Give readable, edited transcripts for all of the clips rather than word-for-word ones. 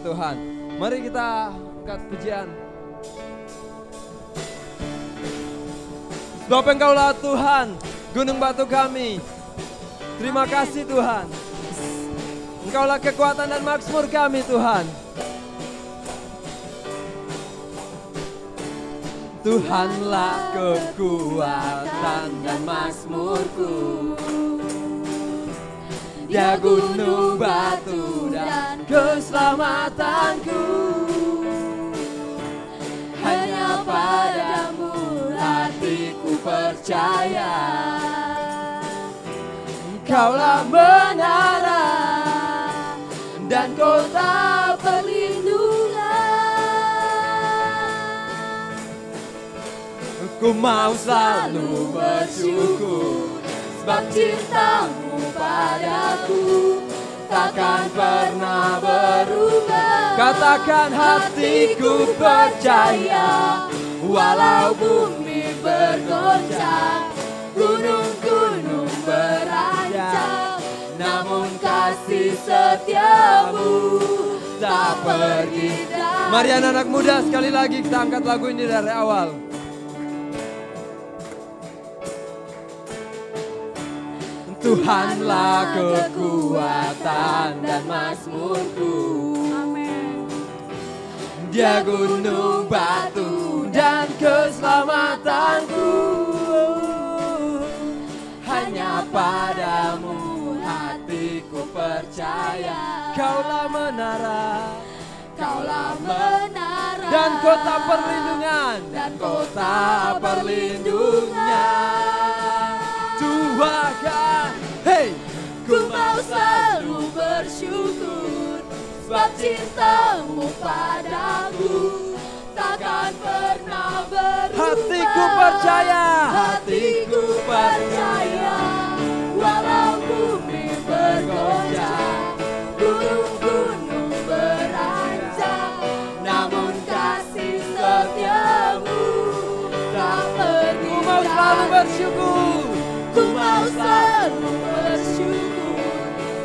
Tuhan. Mari kita angkat pujian. Sebab Engkaulah Tuhan, gunung batu kami. Terima kasih Tuhan. Engkaulah kekuatan dan makmur kami Tuhan. Tuhanlah kekuatan dan makmurku. Dia gunung batu dan keselamatanku. Hanya padamu hatiku percaya. Engkaulah menara dan kota perlindungan. Ku mau selalu bersyukur, sebab cintamu padaku takkan pernah berubah. Katakan hatiku percaya, walau bumi bergoncang, gunung-gunung berancam, namun kasih setiamu tak pergi. Mari anak-anak muda sekali lagi kita angkat lagu ini dari awal. Tuhanlah kekuatan dan makmurku. Amin. Dia gunung batu dan keselamatanku. Hanya padamu hatiku percaya. Kaulah menara, Kaulah menara dan kota perlindungan, dan kota perlindungan. Tuhan, hey, ku mau selalu bersyukur, sebab cintamu padaku takkan pernah berubah. hatiku percaya, Hatiku percaya, walau bumi bergoncang, gunung-gunung berancam, namun kasih setiamu tak pergi. ku mau selalu bersyukur. Ku mau selalu bersyukur,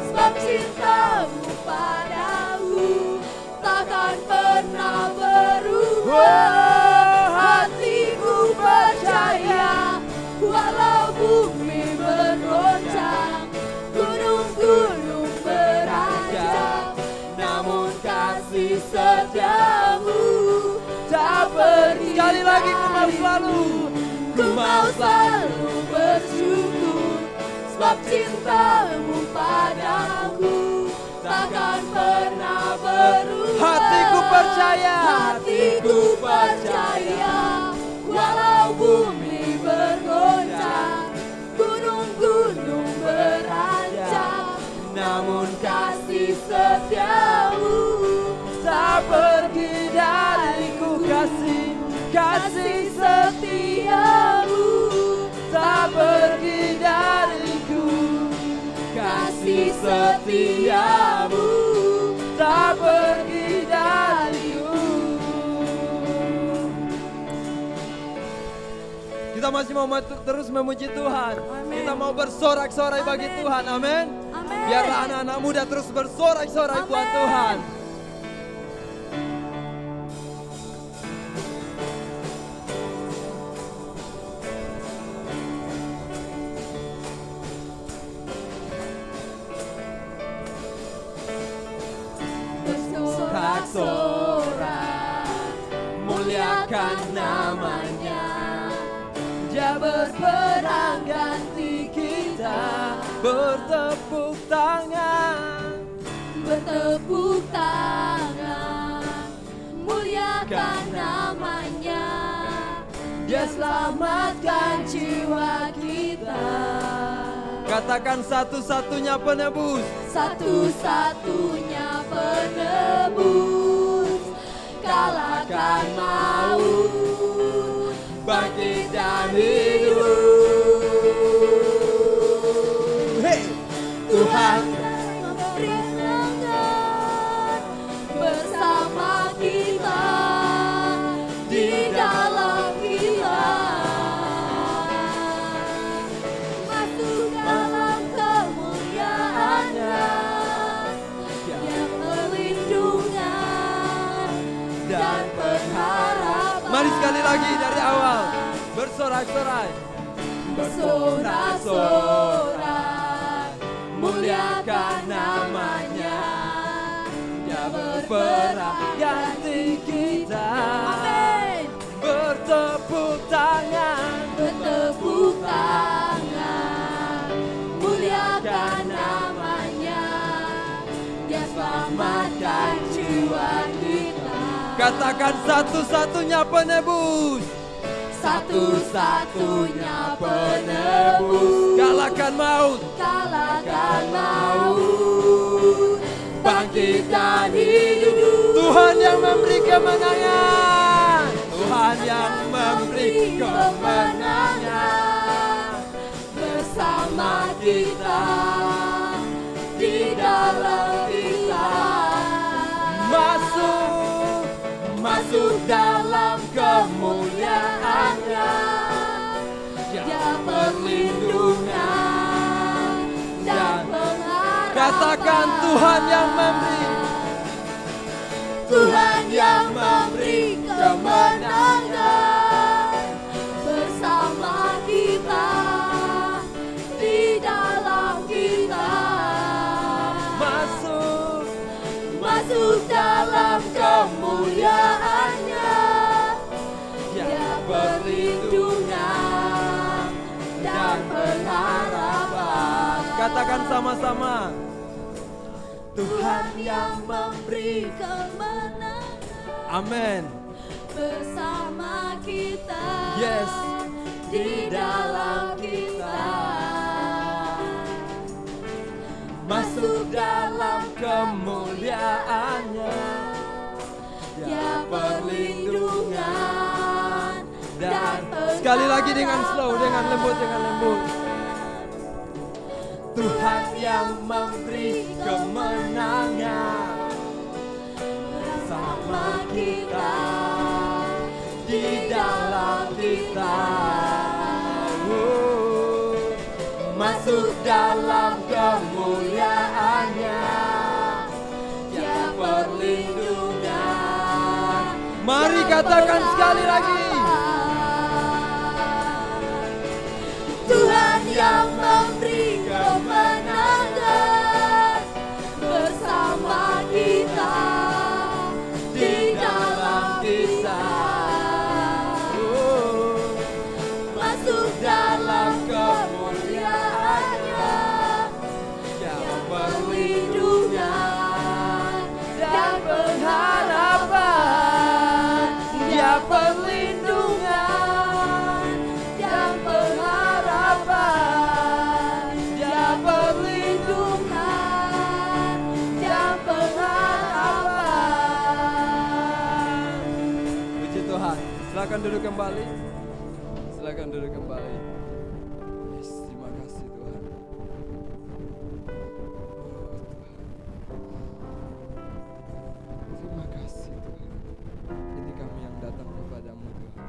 sebab cintamu padaku takkan pernah berubah. Hatiku percaya, walau bumi bergoncang, gunung-gunung berancam, namun kasih setiamu tak pergi. Sekali lagi ku mau selalu. Ku mau selalu bersyukur, sebab cintamu padaku takkan pernah berubah. Hatiku percaya, Hatiku percaya, walau bumi bergoncang, gunung-gunung berancam, namun kasih setiamu tak pergi dariku. Kasih setiamu tak pergi dariku. Kasih setiamu tak pergi dariku. Kita masih mau terus memuji Tuhan. Amen. Kita mau bersorak-sorai bagi Amen. Tuhan. Amin. Amin. Biarlah anak-anak muda terus bersorak-sorai buat Amen. Tuhan. Bersorak-sorai, muliakan namanya. Dia berperang ganti kita, bertepuk tangan. Bertepuk tangan, muliakan namanya. Dia selamatkan jiwa kita. Katakan satu-satunya penebus. Satu-satunya penebus, kalahkan maut, bangkit dan hidup. Hey, Tuhan memberi tangan bersama kita di dalam kita, masuk dalam kemuliaan-Nya. sekali lagi dari awal. Bersorak-sorai. Bersorak-sorai, muliakan namanya. Dia berperang ganti kita. Amin. Bertepuk tangan. Bertepuk tangan, muliakan namanya. Dia selamatkan jiwa kita. Katakan satu-satunya penebus. Satu-satunya penebus. Kalahkan maut. Kalahkan maut, bangkit dan hidup. Tuhan yang memberi kemenangan. Tuhan yang memberi kemenangan. Bersama kita, di dalam kita. Masuk dalam kemuliaannya. Dia perlindungan dan pengharapan. Katakan Tuhan yang memberi. Tuhan yang memberi kemenangan. Bersama kita, di dalam kita. Masuk dalam kemuliaannya. Dia perlindungan dan pengharapan. Katakan sama-sama. Tuhan yang memberi kemenangan. Amin. Bersama kita. Yes. Di dalam kita. Masuk dalam kemuliaannya. Dia perlindungan dan sekali lagi dengan slow, dengan lembut, Tuhan yang memberi kemenangan. Bersama kita, di dalam kita. Masuk dalam kemuliaannya. Dia perlindungan. Mari katakan sekali lagi. Tuhan yang memberi kemenangan. Bersama kita, di dalam kita. Masuk dalam kemuliaannya. Dia perlindungan dan pengharapan. Dia perlindungan dan pengharapan. Dia perlindungan dan pengharapan. Puji Tuhan. Silakan duduk kembali. Silakan duduk kembali. Yes, terima kasih Tuhan. Terima kasih Tuhan. Ini kami yang datang kepadamu Tuhan.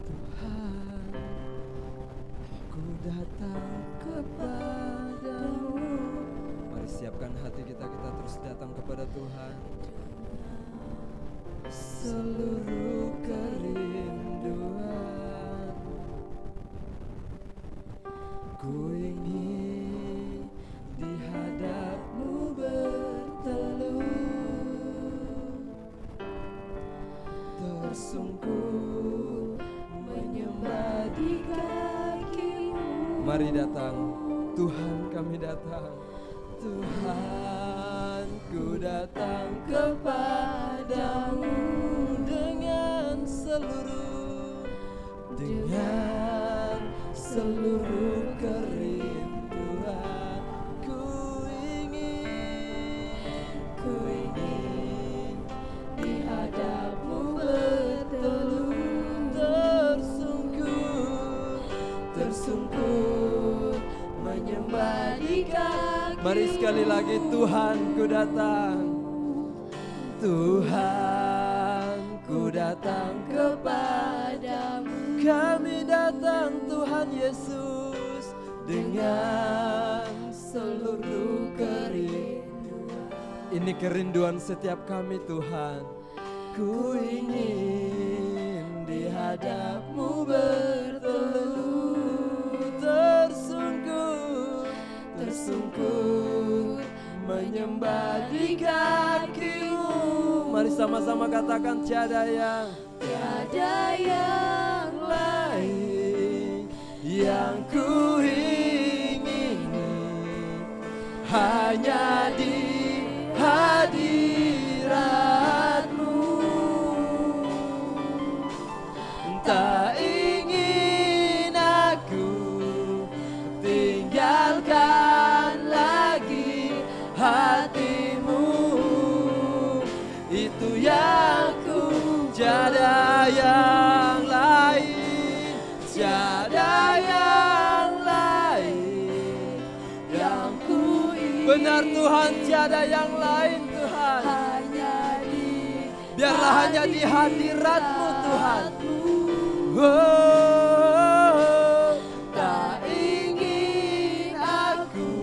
Tuhan, aku datang kepadamu. Mari siapkan hati kita terus datang kepada Tuhan. Seluruh kerinduan ku ingin di hadap-Mu berteduh, tersungkur menyembah di kaki-Mu. Mari datang Tuhan, kami datang. Tuhan, ku datang kepadamu dengan seluruh kerinduan. Ku ingin di hadap-Mu berteduh, tersungkur menyembah di kaki. Mari sekali lagi, Tuhan, ku datang. Tuhan, ku datang kepadamu. Kami datang Tuhan Yesus dengan seluruh kerinduan. Ini kerinduan setiap kami Tuhan. Ku ingin di hadap-Mu berteduh, tersungkur menyembah di kaki-Mu. Mari sama-sama katakan tiada yang lain yang ku ingini, hanya di hadirat-Mu. Tak ingin aku tinggalkan lagi hati-Mu. Itu yang ku, tiada yang lain, tiada yang lain yang ku ingin. Benar Tuhan, tiada yang lain Tuhan. Biarlah hanya di hadirat-Mu Tuhan. Oh, tak ingin aku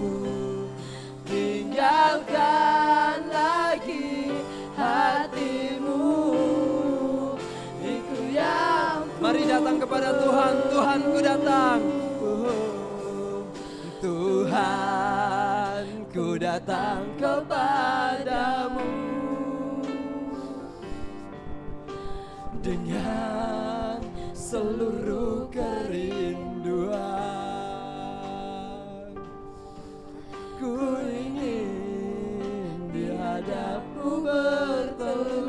tinggalkan lagi hati-Mu. Itu yang ku. Mari datang kepada Tuhan. Tuhan, ku datang. Tuhan, ku datang kepadamu dengan seluruh kerinduan. Ku ingin di hadap-Mu berteduh,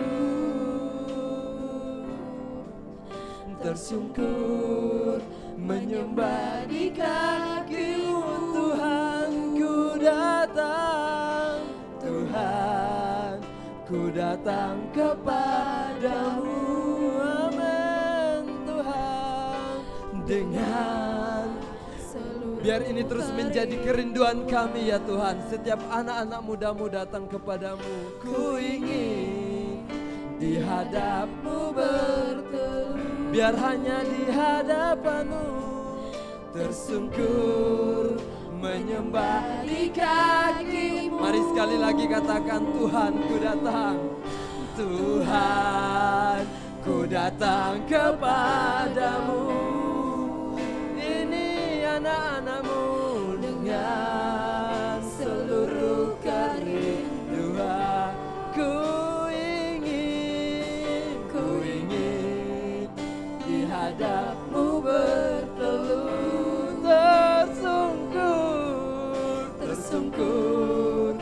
tersungkur menyembah di kaki-Mu. Tuhan, ku datang. Tuhan, ku datang kepadamu. Amin Tuhan. Dengan biar ini terus menjadi kerinduan kami ya Tuhan. Setiap anak-anak muda-Mu datang kepadamu. Ku ingin di hadap-Mu berteduh, biar hanya di hadapan-Mu tersungkur menyembah di kaki-Mu. Mari sekali lagi katakan, Tuhan, ku datang. Tuhan, ku datang kepadamu. Ini anak-anak-Mu dengan seluruh kerinduan. Ku ingin di hadap-Mu berteduh, tersungkur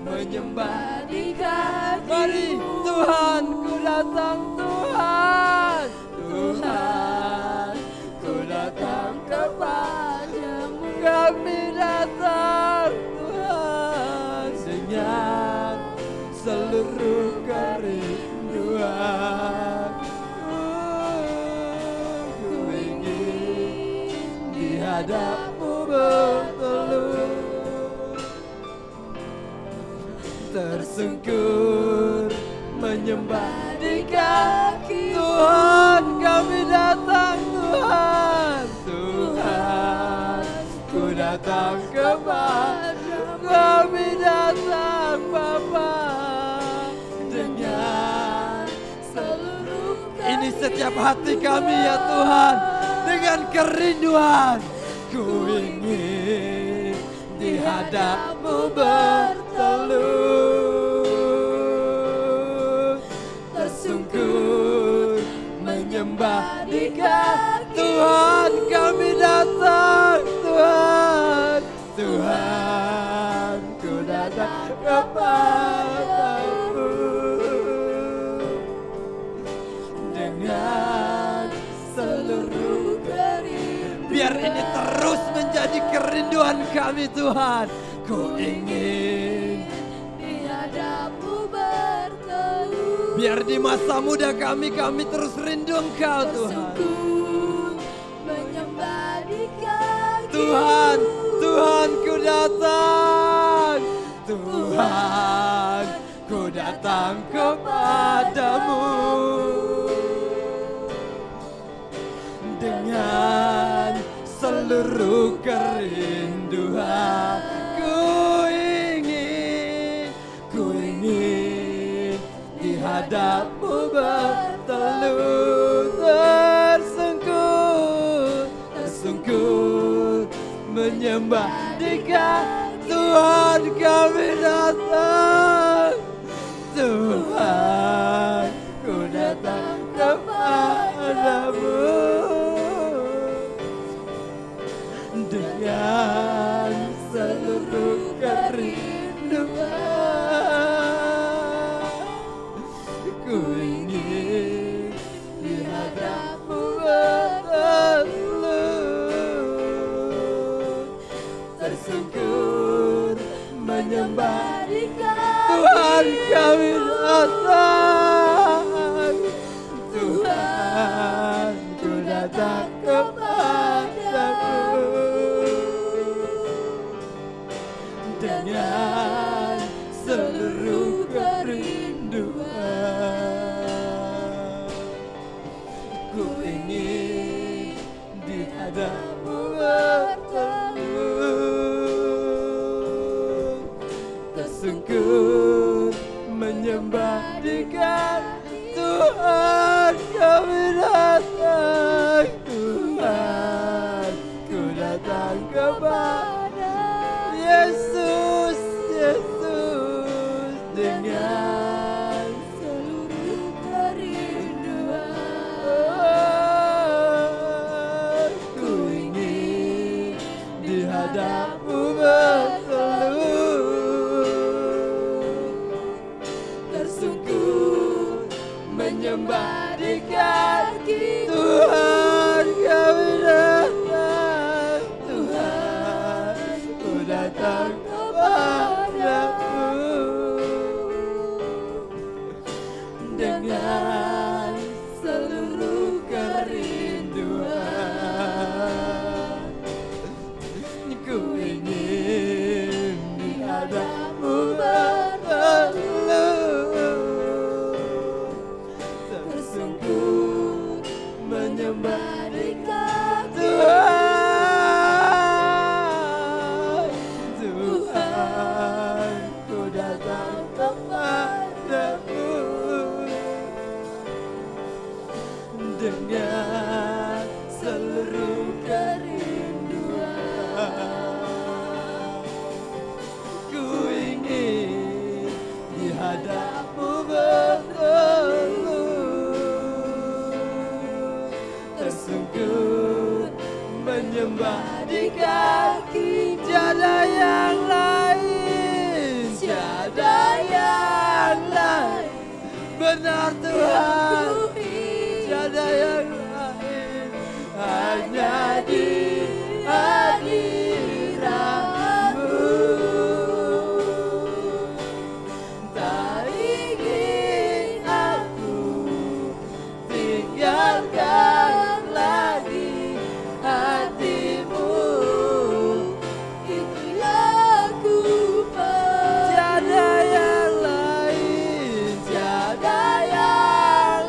menyembah di kaki-Mu. Mari Tuhan, ku datang Tuhan. Tuhan, ku datang kepadamu. Kami datang Tuhan dengan seluruh kerinduan. Ku ingin di hadap-Mu berteduh, tersungkur menyembah di kaki. Tuhan, kami datang Tuhan. Tuhan, ku datang kepadamu. Kami datang Bapa dengan seluruh kerinduan. Ini setiap hati kami ya Tuhan, dengan kerinduan. Ku ingin di hadap-Mu berteduh, tersungkur menyembah di kaki. Tuhan, kami datang Tuhan. Tuhan, ku datang kepadamu dengan seluruh kerinduan. Biar ini terus menjadi kerinduan kami Tuhan. Ku ingin di hadap-Mu berteduh. Biar di masa muda kami terus rindu Engkau Tuhan. Menyembah di kaki Tuhan. Tuhan, ku datang. Tuhan, ku datang kepadamu dengan seluruh kerinduan. Ku ingin dekat. Tuhan kami datang. Tuhan ku datang kepadamu dengan seluruh kerinduan. Ku ingin di hadapmu bertelut, tersungkur menyembah di kaki. Tuhan kami datang. Tuhan ku datang kepadamu dengan seluruh kerinduan. Ku ingin di hadapmu bertelut, tersungkur menyembah di kaki. Tuhan kami datang. Tuhan ku datang kepada Yesus, Yesus dengan seluruh kerinduan. Ku ingin di hadapmu bertelut, tersungkur menyembah di kaki. Tuhan kami datang. Tuhan ku datang kepadamu dengan seluruh kerinduan. Ku ingin di hadapmu bertelut, tersungkur menyembah di kaki. Tuhan ku datang kepadamu dengan seluruh kerinduan. Ku ingin di hadapmu bertelut, tersungkur menyembah di kaki. Tiada yang lain, tiada yang lain. Benar Tuhan, tiada yang lain. Hanya di hadiratmu. Tak ingin aku tinggalkan lagi hatimu. Itu yang ku mau. Tiada yang lain, tiada yang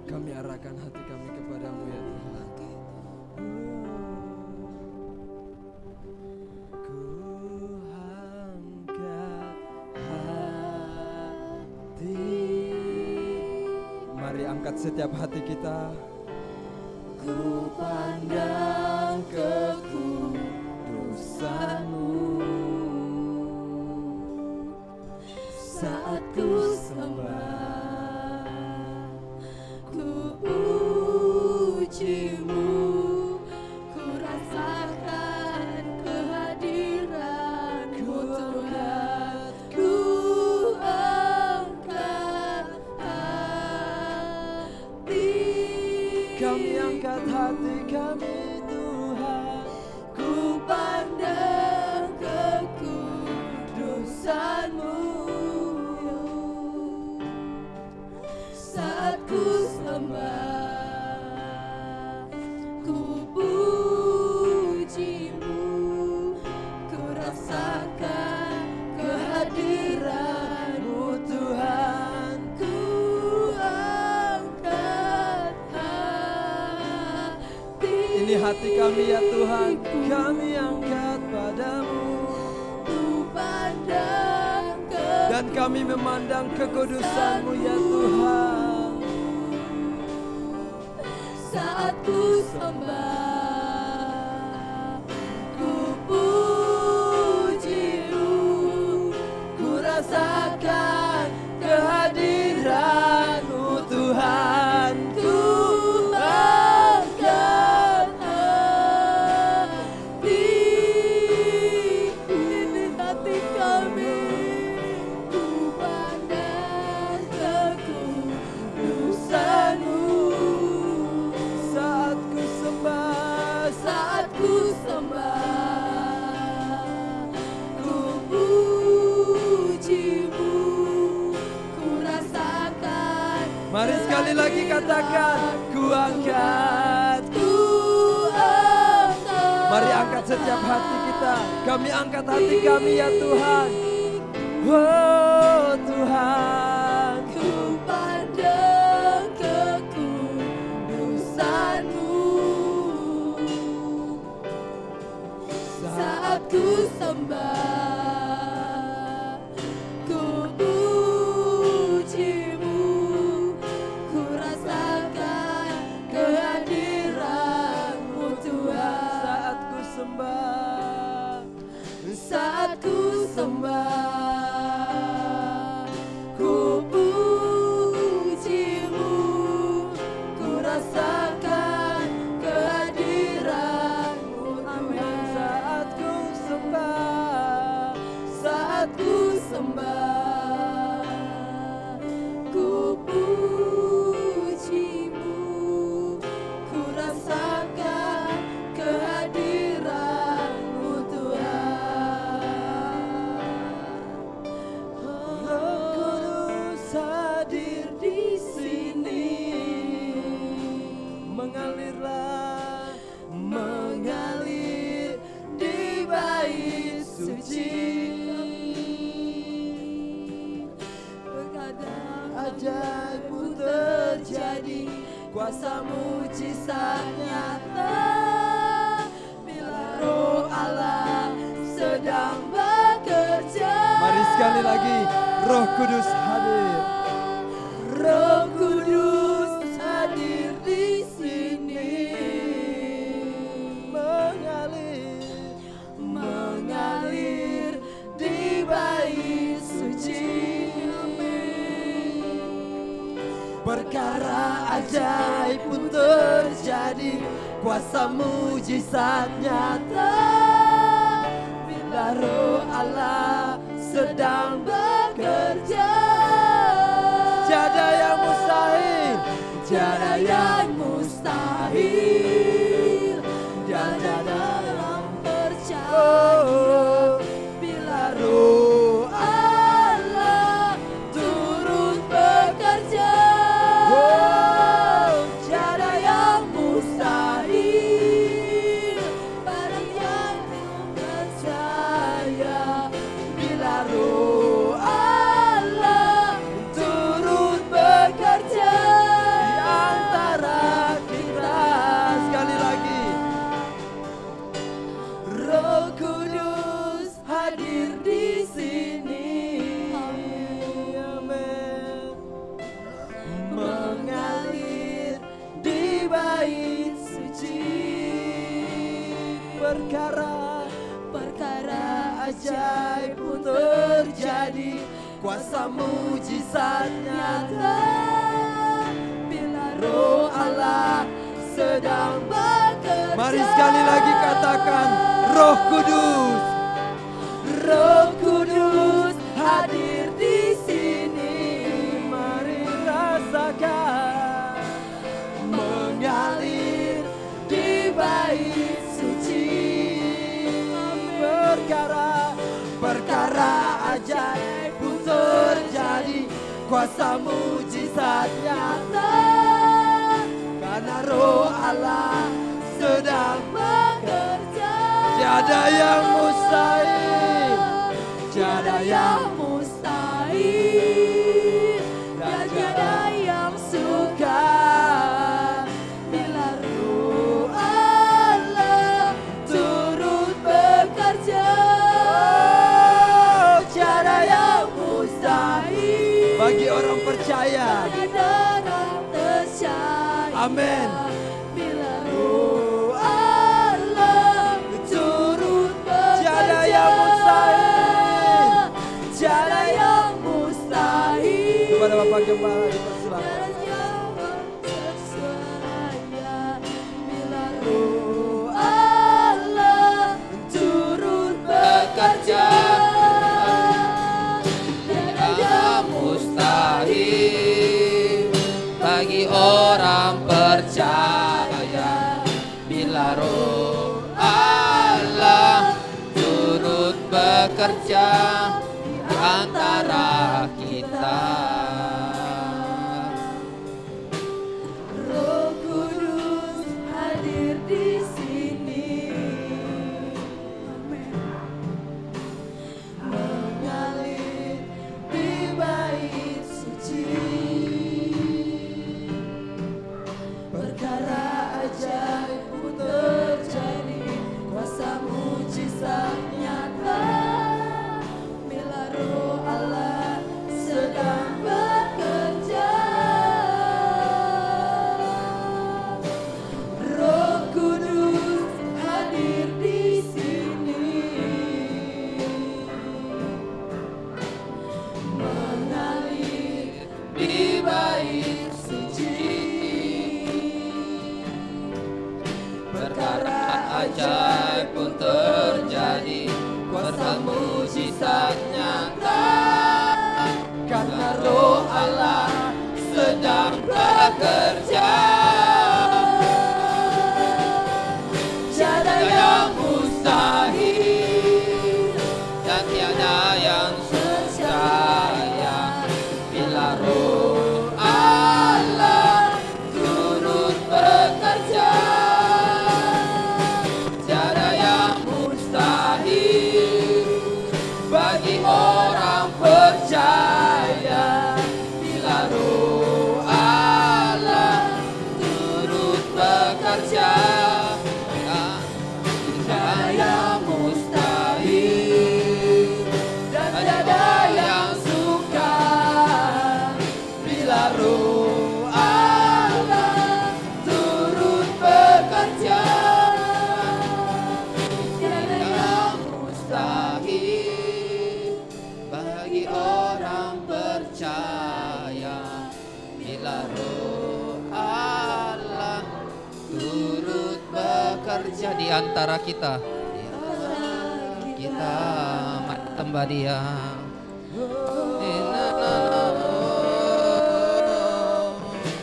Kami arahkan hati kami kepadamu ya Tuhan. Ku angkat hati. Mari angkat setiap hati kita. Ku pandang kekudusan-Mu saat ku sembah. Kami angkat hati kami Tuhan, ku pandang kekudusan-Mu saat ku sembah, ku puji-Mu, ku rasakan kehadiran-Mu Tuhan, ku ini hati kami ya Tuhan, kami angkat padamu. Ku pandang ke Dan kami memandang kekudusan-Mu ya Tuhan. saat ku sembah, ku puji-Mu, ku rasakan kehadiran-Mu Tuhan. Ku angkat hati kami, ku pandang kekudusan-Mu. Saat ku sembah, Saat ku sembah, ku puji-Mu, ku rasakan. mari sekali lagi katakan, ku angkat. Ku angkat. Mari angkat setiap hati kita. Kami angkat hati kami ya Tuhan. Oh Tuhan. Ku pandang kekudusan-Mu. Saat ku sembah, ku puji-Mu, ku rasakan kehadiran-Mu Tuhan. Saat ku sembah, Saat ku sembah, ku puji-Mu, ku rasakan kehadiran-Mu Tuhan. saat ku sembah, Saat ku sembah, ku puji-Mu, ku rasakan kehadiran-Mu Tuhan. Roh Kudus hadir di sini. Mengalirlah, Mengalir di bait suci. Terkadang ajaib-Mu terjadi, kuasa mujizat nyata. Bila Roh Allah sedang bekerja. mari sekali lagi, Roh Kudus hadir. Roh Kudus hadir di sini. Mengalir di bait suci. Perkara ajaib pun terjadi, kuasa mujizat nyata. Bila Roh Allah sedang Bekerja. tiada yang mustahil, Tiada yang mustahil. Dan dalam percaya, Oh, bila Roh Allah turut bekerja. oh, Tiada yang mustahil bagi yang percaya. Bila Roh Allah turut bekerja di antara kita. Sekali lagi, Roh Kudus hadir di sini. amin. Mengalir di bait suci. Perkara ajaib pun terjadi, Kuasa mujizat nyata. Bila Roh Allah sedang bekerja. Mari sekali lagi katakan, Roh Kudus. Roh Kudus hadir di sini. Mari rasakan, Mengalir di bait suci. perkara ajaib pun terjadi, kuasa mujizat nyata. Karena Roh Allah sedang Bekerja. tiada yang mustahil, Tiada yang mustahil. Dan tiada yang sukar. Bila Roh Allah turut bekerja. bila Roh Allah turut bekerja di antara kita. Roh Kudus hadir di sini. Mengalir di bait suci. Perkara ajaib pun terjadi, kuasa mujizat nyata bila Roh Allah sedang bekerja. Roh Kudus hadir di sini. Mengalir di bait suci. Perkara ajaib pun terjadi, kuasa mujizat nyata, karena Roh Allah sedang bekerja. Tiada yang mustahil dan tiada yang percaya bila Roh Allah turut bekerja. Tiada yang mustahil bagi orang percaya bila Roh Allah turut bekerja. Tiada yang mustahil dan tiada yang sukar bila Roh Allah turut bekerja. Tiada yang mustahil bagi orang percaya bila Roh Allah turut bekerja di antara kita. Kita tambah dia.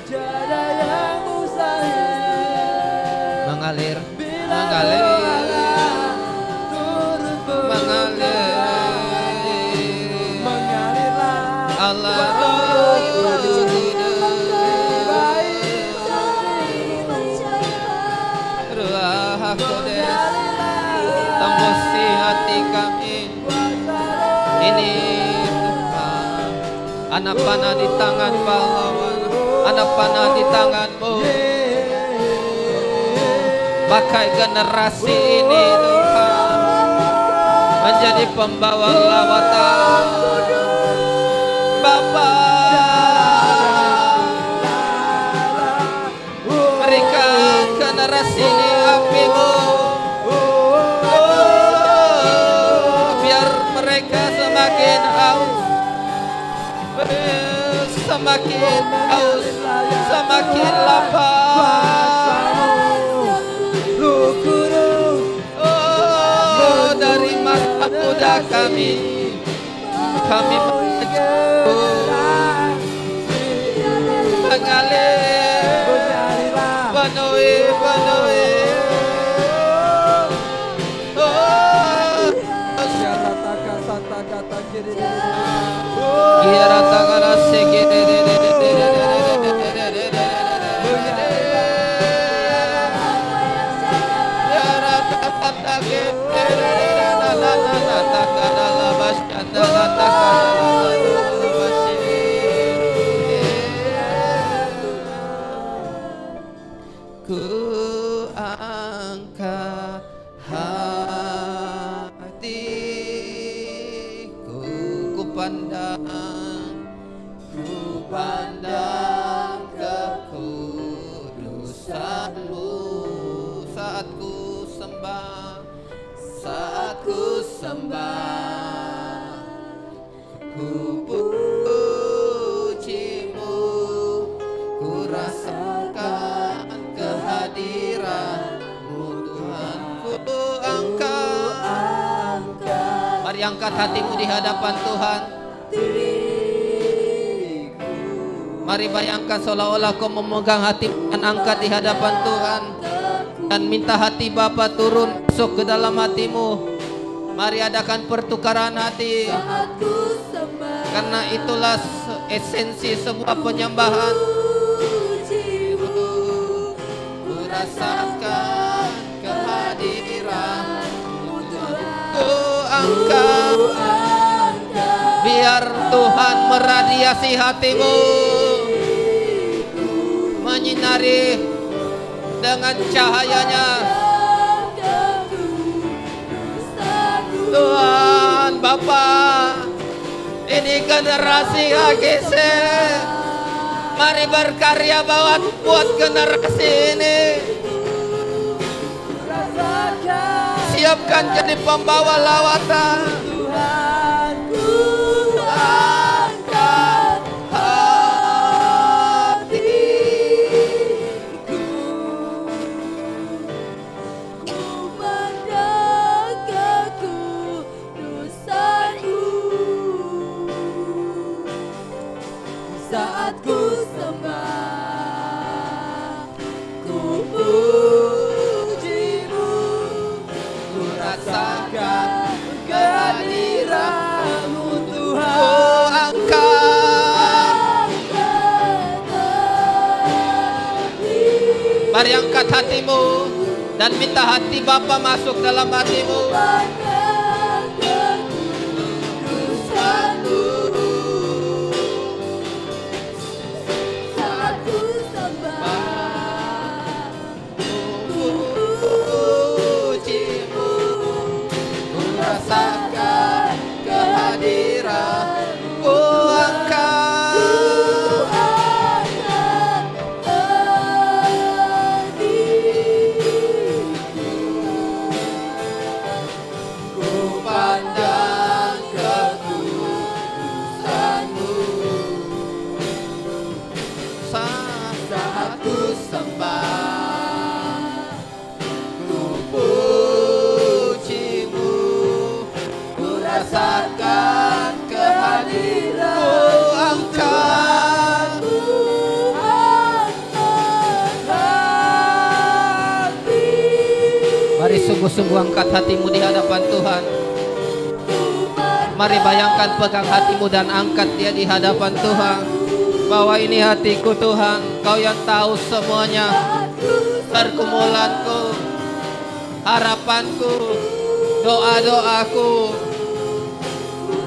Tiada yang mustahil Mengalir, bila mengalir, Roh Allah turut mengalir. Mengalirlah Allah Ruah Kudus tembusi hati kami ini Tuhan. Anak panah di tangan pahlawan, anak panah di tangan-Mu. Pakai generasi ini Tuhan menjadi pembawa lawatan Bapa. Berikan generasi ini api-Mu, biar mereka semakin haus, semakin haus, semakin lapar. Oh, dari masa muda kami mengalir, penuhi. Kira takara ku angkat hatiku, ku pandang kekudusan-Mu saat ku sembah, ku puji-Mu, ku rasakan kehadiran-Mu Tuhan. Ku angkat, mari angkat hatimu di hadapan Tuhan. Mari bayangkan seolah-olah kau memegang hati dan angkat di hadapan Tuhan. Dan minta hati Bapa turun masuk ke dalam hatimu. Mari adakan pertukaran hati. Karena itulah esensi sebuah penyembahan. Ku rasakan kehadiran-Mu, ku angkat. Biar Tuhan meradiasi hatimu, menyinari dengan cahayanya. Tuhan Bapa, ini generasi AGC, mari berkarya buat generasi ini. Siapkan jadi pembawa lawatan. Angkat hatiku, memandang kekudusan-Mu. Saat ku sembah, ku puji-Mu, ku rasakan kehadiran-Mu Tuhan. Oh, angkat. Mari angkat hatimu dan minta hati Bapa masuk dalam hatimu. Rasakan kehadiran-Mu, angkat ku pandang kekudusan-Mu. Saat ku sembah, ku puji-Mu, rasakan kehadiran-Mu, angkat hati. Mari sungguh-sungguh angkat hatimu di hadapan Tuhan. Mari bayangkan, pegang hatimu dan angkat dia di hadapan Tuhan. Bahwa ini hatiku Tuhan, Kau yang tahu semuanya. Pergumulanku, harapanku, doa-doaku.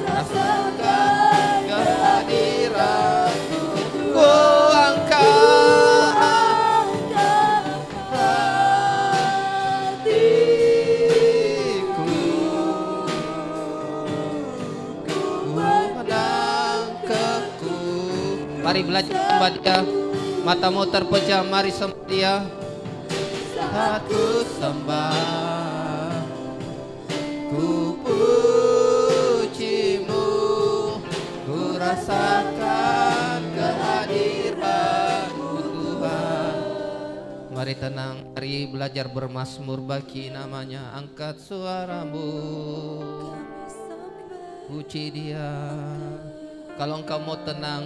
Rasakan kehadiran-Mu, ku angkat hatiku, ku pandang keku. Mari belajar sembah Dia. Matamu terpejam, mari sembah Dia. Saat ku sembah, ku puji-Mu, ku rasakan kehadiran-Mu Tuhan. Mari tenang, mari belajar bermazmur bagi namanya. Angkat suaramu, puji Dia. Kalau engkau mau tenang,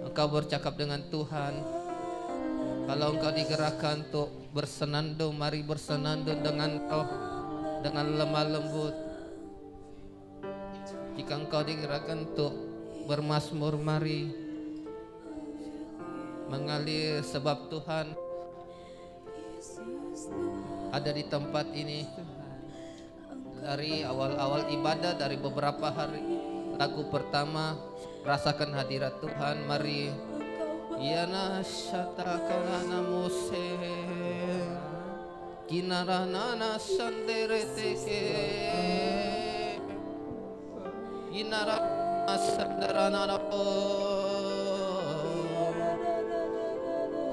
engkau bercakap dengan Tuhan. Kalau engkau digerakkan untuk bersenandung, mari bersenandung dengan roh, dengan lemah lembut. Jika engkau digerakkan untuk bermazmur, mari mengalir, sebab Tuhan ada di tempat ini. Dari awal-awal ibadah, dari beberapa hari, lagu pertama, rasakan hadirat Tuhan. Mari Yana shatakana mose kinarana sandere teke inara sandarana po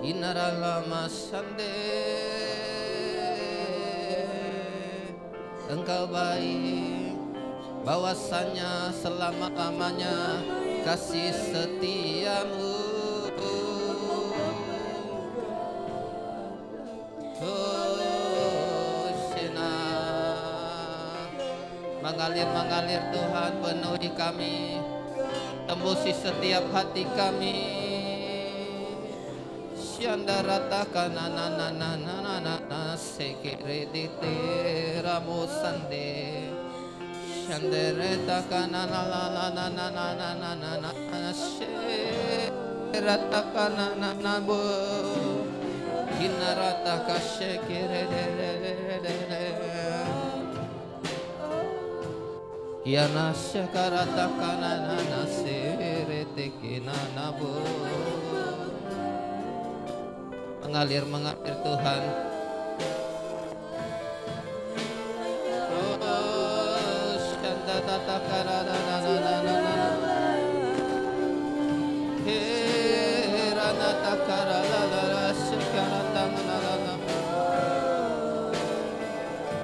inara lama sande. Engkau baik, bahwasanya selama-lamanya kasih setiamu. Mengalir Tuhan, penuhi kami, tembusi setiap hati kami. Syandarata kanana sekiridite ramusande shandere takana la la la la la la la la la la la ratakana na na bo kinarata kashekiridere kiana shakarata kana na na serete kinana bo. Mengalir Tuhan.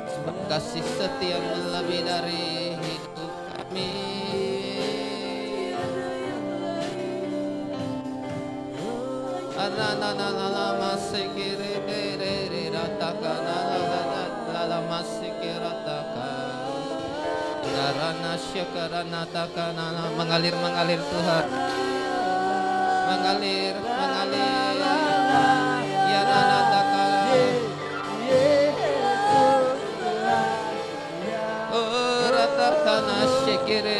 Sebab kasih setia lebih dari hidup kami. Mengalir Tuhan, mengalir ya ratakana shekere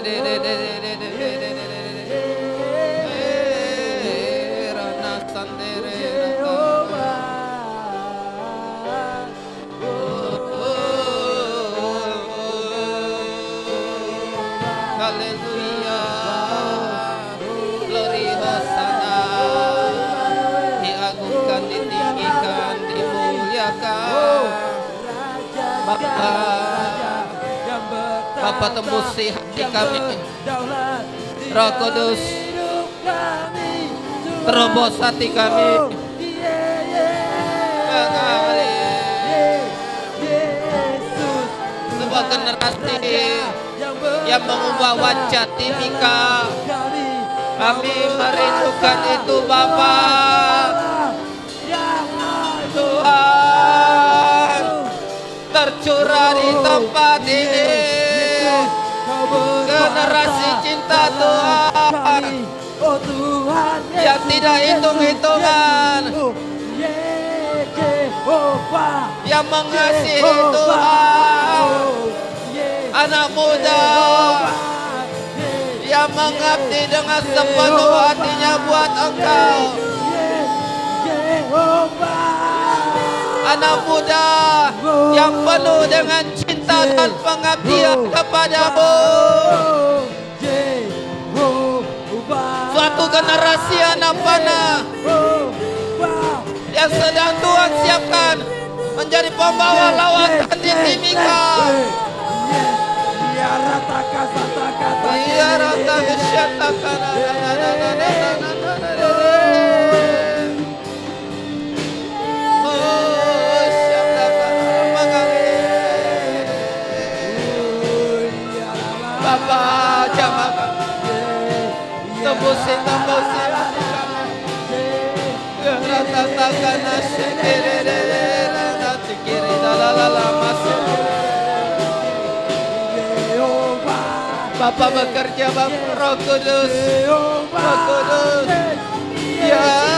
Bapa tembusi hati kami, Roh Kudus terobos hati kami, sebuah generasi yang mengubah wajah Timika. Kami merindukan itu Bapa. Tuhan tercurah di tempat ini. Generasi cinta Tuhan yang tidak hitung-hitungan, yang mengasihi Tuhan, anak muda yang mengabdi dengan sepenuh hatinya buat Engkau, anak muda yang penuh dengan cinta dan pengabdian kepadamu. Suatu generasi anak panah yang sedang Tuhan siapkan menjadi pembawa lawatan di Timika. Bapa, jamah tembusin ratakan Bapa bekerja, Bapa Roh Kudus, ya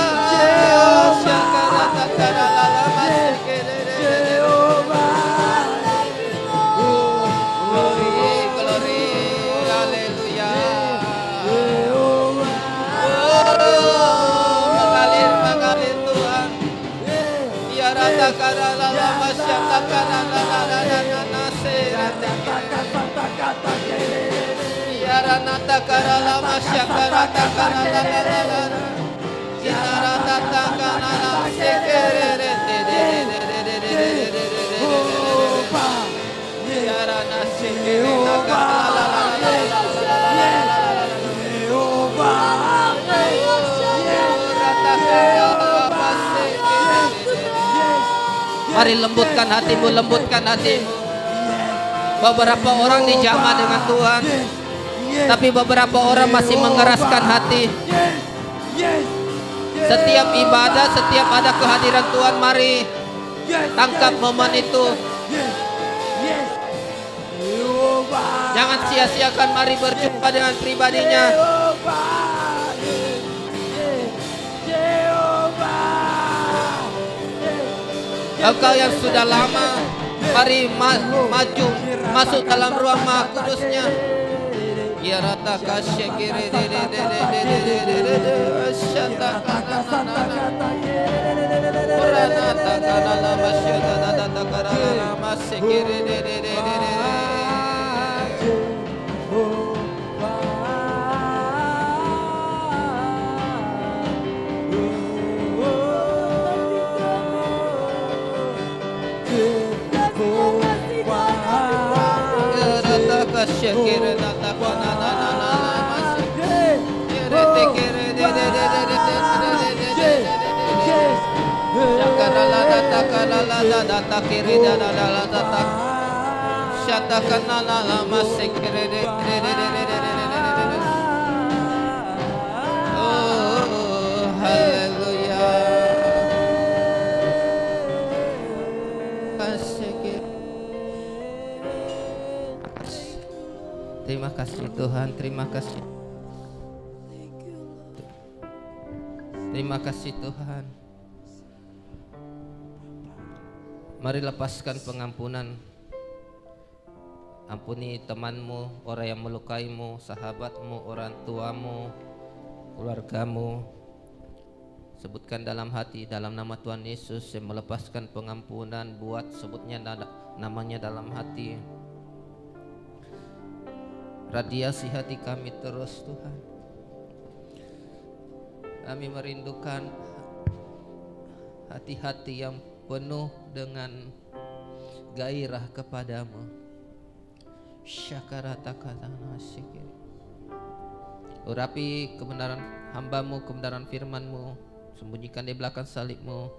Mari lembutkan hatimu, lembutkan hatimu. Beberapa orang dijamah dengan Tuhan, tapi beberapa orang masih mengeraskan hati. Setiap ibadah, setiap ada kehadiran Tuhan, mari tangkap momen itu. Jangan sia-siakan, mari berjumpa dengan pribadinya. Engkau yang sudah lama, mari maju masuk dalam ruang Maha Kudusnya. Ya rata kasih kiri Terima kasih Tuhan, terima kasih. Terima kasih Tuhan. Mari lepaskan pengampunan. Ampuni temanmu, orang yang melukaimu, sahabatmu, orang tuamu, keluargamu. Sebutkan dalam hati, dalam nama Tuhan Yesus yang melepaskan pengampunan. Buat sebutnya namanya dalam hati. Radiasi hati kami terus Tuhan. Kami merindukan hati-hati yang penuh dengan gairah kepadamu. Syakaratakatana sikir. Urapi kebenaran hambamu, kebenaran firmanmu. Sembunyikan di belakang salibmu.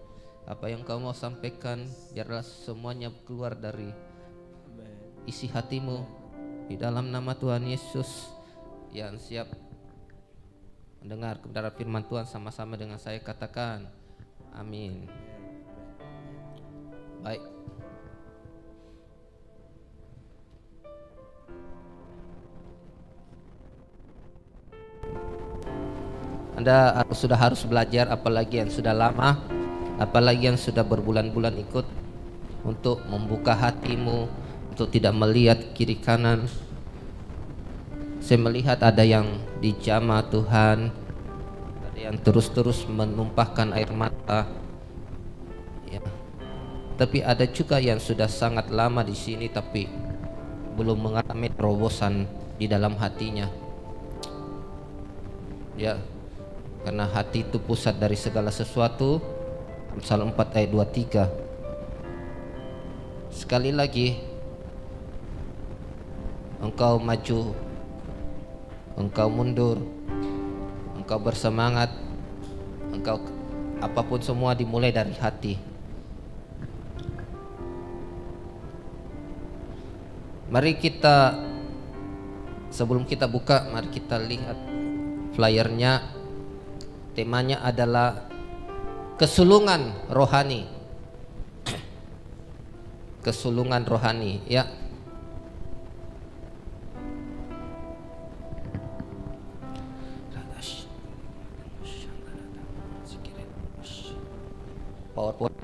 Apa yang kau mau sampaikan, biarlah semuanya keluar dari isi hatimu. Di dalam nama Tuhan Yesus, yang siap mendengar kebenaran firman Tuhan sama-sama dengan saya katakan amin. Baik. Anda sudah harus belajar, apalagi yang sudah lama, apalagi yang sudah berbulan-bulan ikut, untuk membuka hatimu, untuk tidak melihat kiri kanan. Saya melihat ada yang dijamah Tuhan, ada yang terus-terus menumpahkan air mata, ya. Tapi ada juga yang sudah sangat lama di sini tapi belum mengalami terobosan di dalam hatinya, ya. Karena hati itu pusat dari segala sesuatu. Amsal 4 ayat 23. Sekali lagi, engkau maju, engkau mundur, engkau bersemangat, engkau apapun semua dimulai dari hati. Mari kita, sebelum kita buka, mari kita lihat flyernya. Temanya adalah kesulungan rohani. Kesulungan rohani, ya. PowerPoint.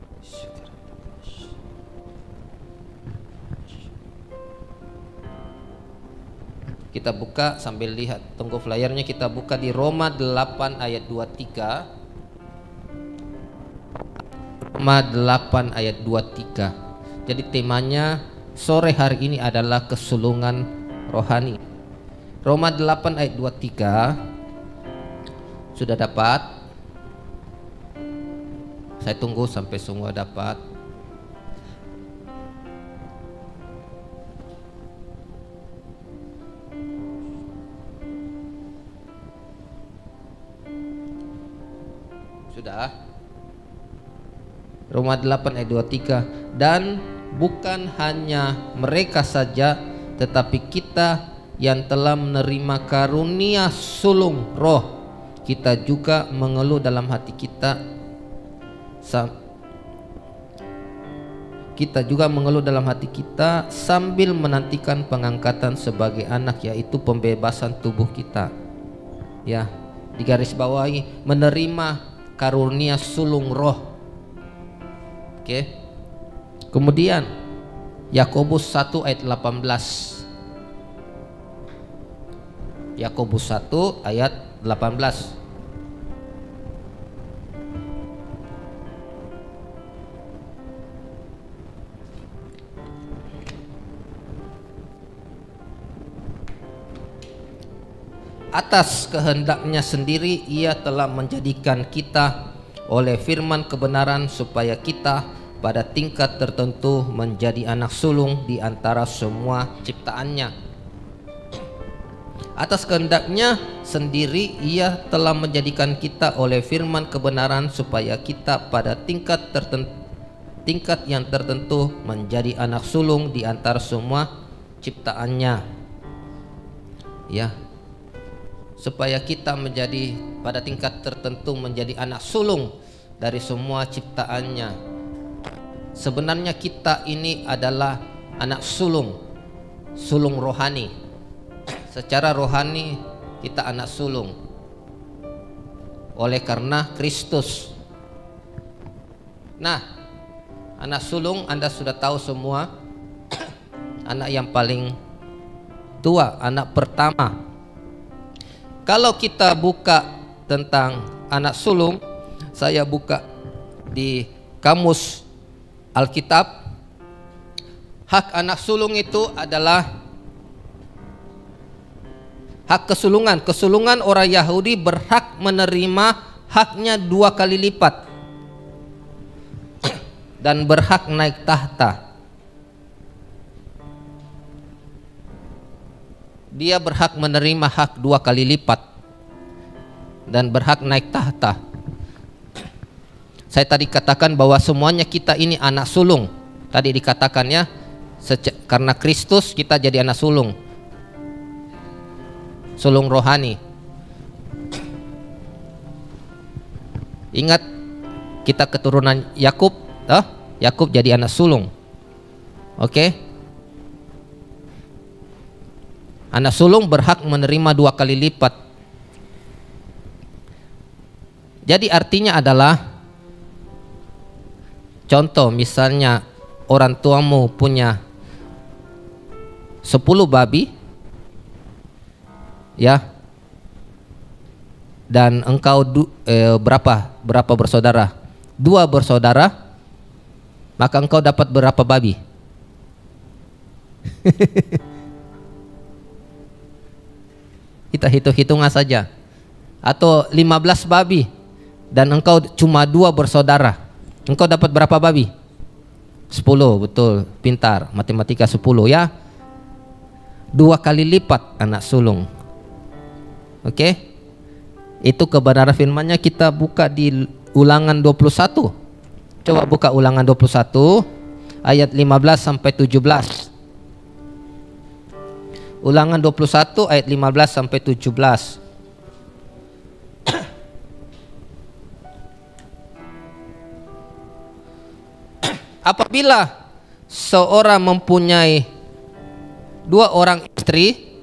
Kita buka sambil lihat, tunggu flyernya. Kita buka di Roma 8 ayat 23. Roma 8 ayat 23. Jadi temanya sore hari ini adalah kesulungan rohani. Roma 8 ayat 23. Sudah dapat? Saya tunggu sampai semua dapat. Sudah? Roma 8 ayat 23. Dan bukan hanya mereka saja, tetapi kita yang telah menerima karunia sulung roh, kita juga mengeluh dalam hati kita. Kita juga mengeluh dalam hati kita sambil menantikan pengangkatan sebagai anak, yaitu pembebasan tubuh kita. Ya, digarisbawahi, menerima karunia sulung roh. Oke. Kemudian Yakobus 1 ayat 18. Yakobus 1 ayat 18. Atas kehendaknya sendiri ia telah menjadikan kita oleh firman kebenaran supaya kita pada tingkat tertentu menjadi anak sulung di antara semua ciptaannya. Atas kehendaknya sendiri ia telah menjadikan kita oleh firman kebenaran supaya kita pada tingkat yang tertentu menjadi anak sulung di antara semua ciptaannya. Ya. Supaya kita menjadi pada tingkat tertentu menjadi anak sulung dari semua ciptaannya. Sebenarnya kita ini adalah anak sulung, sulung rohani. Secara rohani kita anak sulung oleh karena Kristus. Nah, anak sulung Anda sudah tahu semua. Anak yang paling tua, anak pertama. Kalau kita buka tentang anak sulung, saya buka di kamus Alkitab. Hak anak sulung itu adalah hak kesulungan. Kesulungan orang Yahudi berhak menerima haknya 2 kali lipat dan berhak naik tahta. Dia berhak menerima hak 2 kali lipat dan berhak naik tahta. Saya tadi katakan bahwa semuanya kita ini anak sulung. Tadi dikatakan ya, karena Kristus kita jadi anak sulung, sulung rohani. Ingat kita keturunan Yakub, Yakub jadi anak sulung. Oke? Anak sulung berhak menerima 2 kali lipat. Jadi artinya adalah, contoh misalnya orang tuamu punya 10 babi, ya, dan engkau berapa bersaudara? 2 bersaudara, maka engkau dapat berapa babi? Kita hitung-hitungan saja. Atau 15 babi dan engkau cuma 2 bersaudara, engkau dapat berapa babi? 10, betul, pintar, matematika 10 ya. 2 kali lipat anak sulung. Oke? Itu kebenaran firman-Nya kita buka di Ulangan 21. Coba buka Ulangan 21 ayat 15 sampai 17. Ulangan 21 ayat 15 sampai 17. Apabila seorang mempunyai 2 orang istri,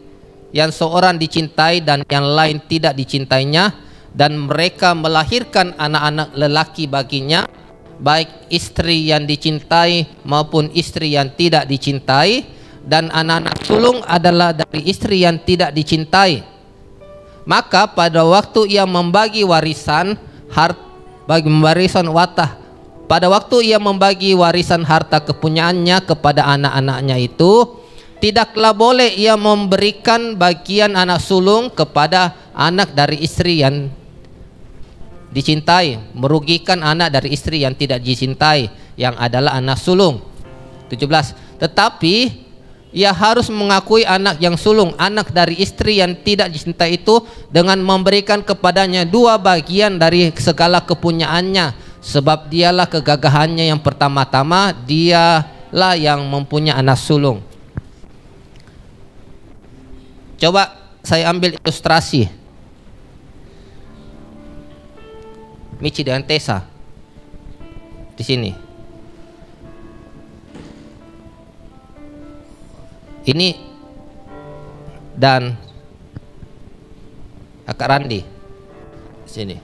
yang seorang dicintai dan yang lain tidak dicintainya, dan mereka melahirkan anak-anak lelaki baginya, baik istri yang dicintai maupun istri yang tidak dicintai, dan anak-anak sulung adalah dari istri yang tidak dicintai, maka pada waktu ia membagi warisan harta kepunyaannya kepada anak-anaknya itu, tidaklah boleh ia memberikan bagian anak sulung kepada anak dari istri yang dicintai, merugikan anak dari istri yang tidak dicintai, yang adalah anak sulung. 17. Tetapi ia harus mengakui anak yang sulung, anak dari istri yang tidak dicintai itu, dengan memberikan kepadanya 2 bagian dari segala kepunyaannya, sebab dialah kegagahannya yang pertama-tama, dialah yang mempunyai anak sulung. Coba saya ambil ilustrasi Michi dengan Tessa di sini. Ini dan Kakak Randi sini,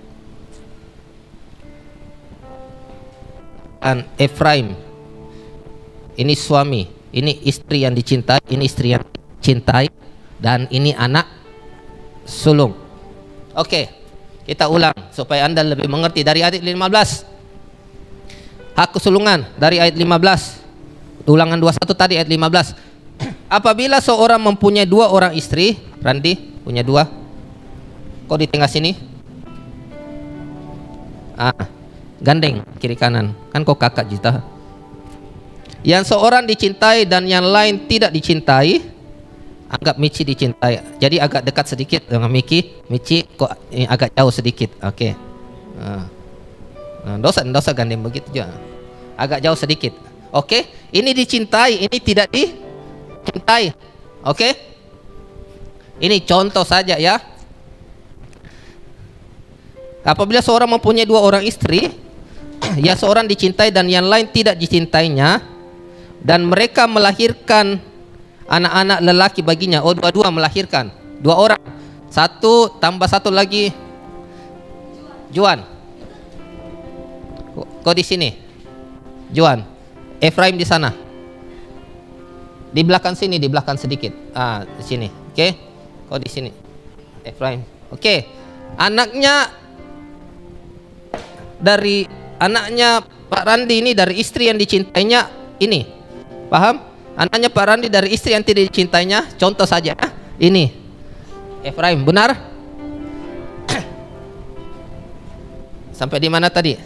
dan Efraim ini suami, ini istri yang dicintai, ini istri yang cintai, dan ini anak sulung. Oke, kita ulang supaya Anda lebih mengerti dari ayat 15. Hak kesulungan dari ayat 15. Ulangan 21 tadi ayat 15. Apabila seorang mempunyai 2 orang istri, Randi punya 2. Kok di tengah sini? Gandeng kiri kanan. Kan kok kakak Jita. Yang seorang dicintai dan yang lain tidak dicintai, anggap Michi dicintai. Jadi agak dekat sedikit dengan Michi kok agak jauh sedikit. Oke. Dosa gandeng begitu juga. Agak jauh sedikit. Oke. Ini dicintai, ini tidak dicintai. Oke. Ini contoh saja ya. Apabila seorang mempunyai 2 orang istri, yang seorang dicintai dan yang lain tidak dicintainya, dan mereka melahirkan anak-anak lelaki baginya. Oh, dua-dua melahirkan 2 orang. 1 tambah 1 lagi Juan. Kau di sini Juan. Efraim di sana. Di belakang sini, di belakang sedikit. Di sini. Oke. Kau di sini. Efraim. Oke. Anaknya Pak Randi ini dari istri yang dicintainya ini. Paham? Anaknya Pak Randi dari istri yang tidak dicintainya. Contoh saja. Ini Efraim, benar? Sampai di mana tadi?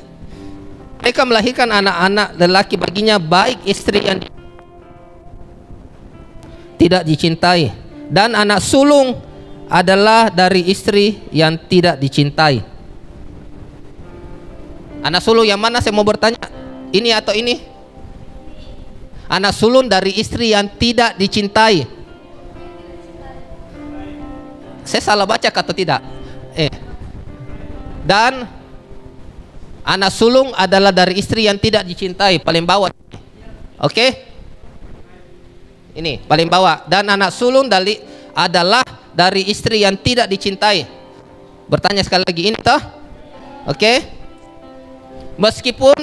Mereka melahirkan anak-anak lelaki baginya, baik istri yang tidak dicintai, dan anak sulung adalah dari istri yang tidak dicintai. Anak sulung yang mana, saya mau bertanya? Ini atau ini? Anak sulung dari istri yang tidak dicintai. Saya salah baca atau tidak? Dan anak sulung adalah dari istri yang tidak dicintai, paling bawah. Oke? Ini paling bawah. Dan anak sulung adalah dari istri yang tidak dicintai. Bertanya sekali lagi, ini toh? Oke? Meskipun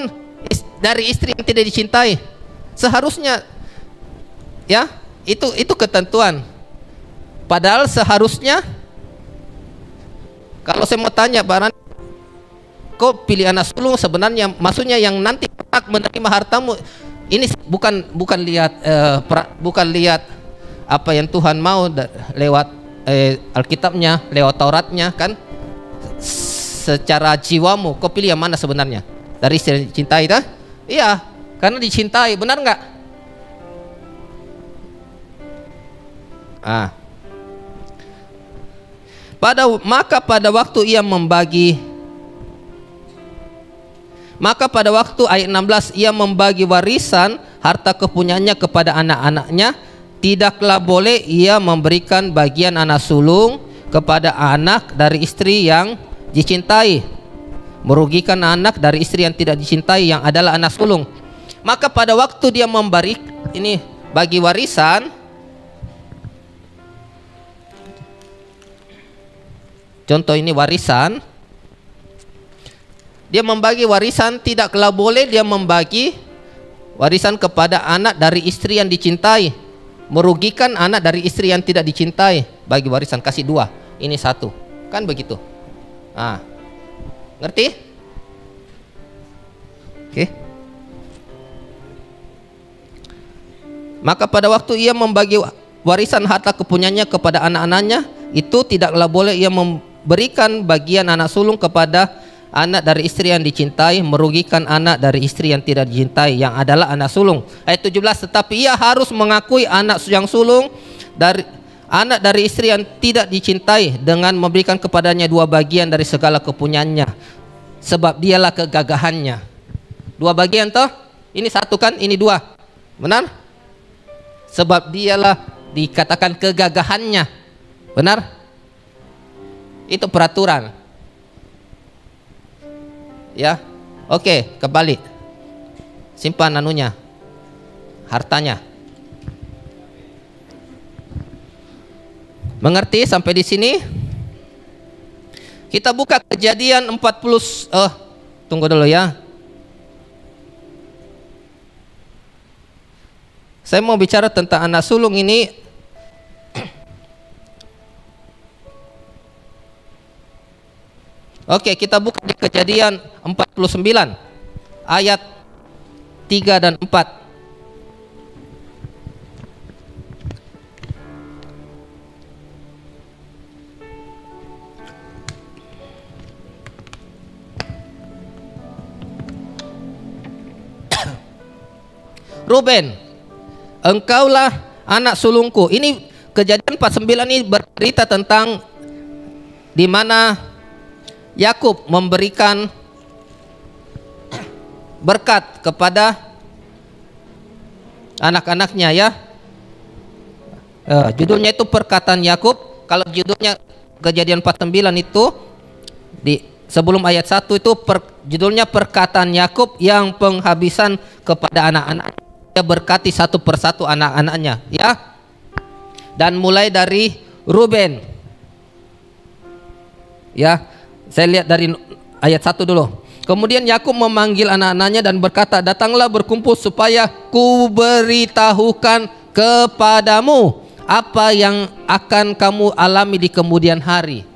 dari istri yang tidak dicintai, seharusnya ya, itu ketentuan. Padahal seharusnya, kalau saya mau tanya Baran, kok pilih anak sulung, sebenarnya maksudnya yang nanti menerima hartamu. Ini bukan lihat apa yang Tuhan mau lewat Alkitabnya, lewat Tauratnya kan. Secara jiwamu, kau pilih yang mana sebenarnya? Dari istri yang dicintai dah? Iya, karena dicintai, benar nggak? Maka pada waktu ayat 16 ia membagi warisan harta kepunyaannya kepada anak-anaknya, tidaklah boleh ia memberikan bagian anak sulung kepada anak dari istri yang dicintai, merugikan anak dari istri yang tidak dicintai yang adalah anak sulung. Maka pada waktu dia bagi warisan, contoh ini warisan, dia membagi warisan, tidaklah boleh dia membagi warisan kepada anak dari istri yang dicintai, merugikan anak dari istri yang tidak dicintai. Bagi warisan, kasih 2, ini 1, kan begitu. Ngerti? Oke. Maka pada waktu ia membagi warisan harta kepunyaannya kepada anak-anaknya, itu tidaklah boleh ia memberikan bagian anak sulung kepada anak dari istri yang dicintai, merugikan anak dari istri yang tidak dicintai yang adalah anak sulung. Ayat 17, tetapi ia harus mengakui anak yang sulung anak dari istri yang tidak dicintai dengan memberikan kepadanya 2 bagian dari segala kepunyaannya, sebab dialah kegagahannya. 2 bagian toh? Ini 1 kan, ini 2. Benar? Sebab dialah dikatakan kegagahannya. Benar? Itu peraturan. Ya. Oke, kembali. Simpan hartanya. Mengerti sampai di sini? Kita buka Kejadian 40. Tunggu dulu ya. Saya mau bicara tentang anak sulung ini. Oke, kita buka di Kejadian 49 ayat 3 dan 4. Ruben, engkaulah anak sulungku. Ini Kejadian 49 ini bercerita tentang di mana Yakub memberikan berkat kepada anak-anaknya ya. Judulnya itu perkataan Yakub. Kalau judulnya Kejadian 49 itu di sebelum ayat 1 itu judulnya perkataan Yakub yang penghabisan kepada anak-anak. Dia berkati satu persatu anak-anaknya ya. Dan mulai dari Ruben. Ya, saya lihat dari ayat 1 dulu. Kemudian Yakub memanggil anak-anaknya dan berkata, datanglah berkumpul supaya ku beritahukan kepadamu apa yang akan kamu alami di kemudian hari.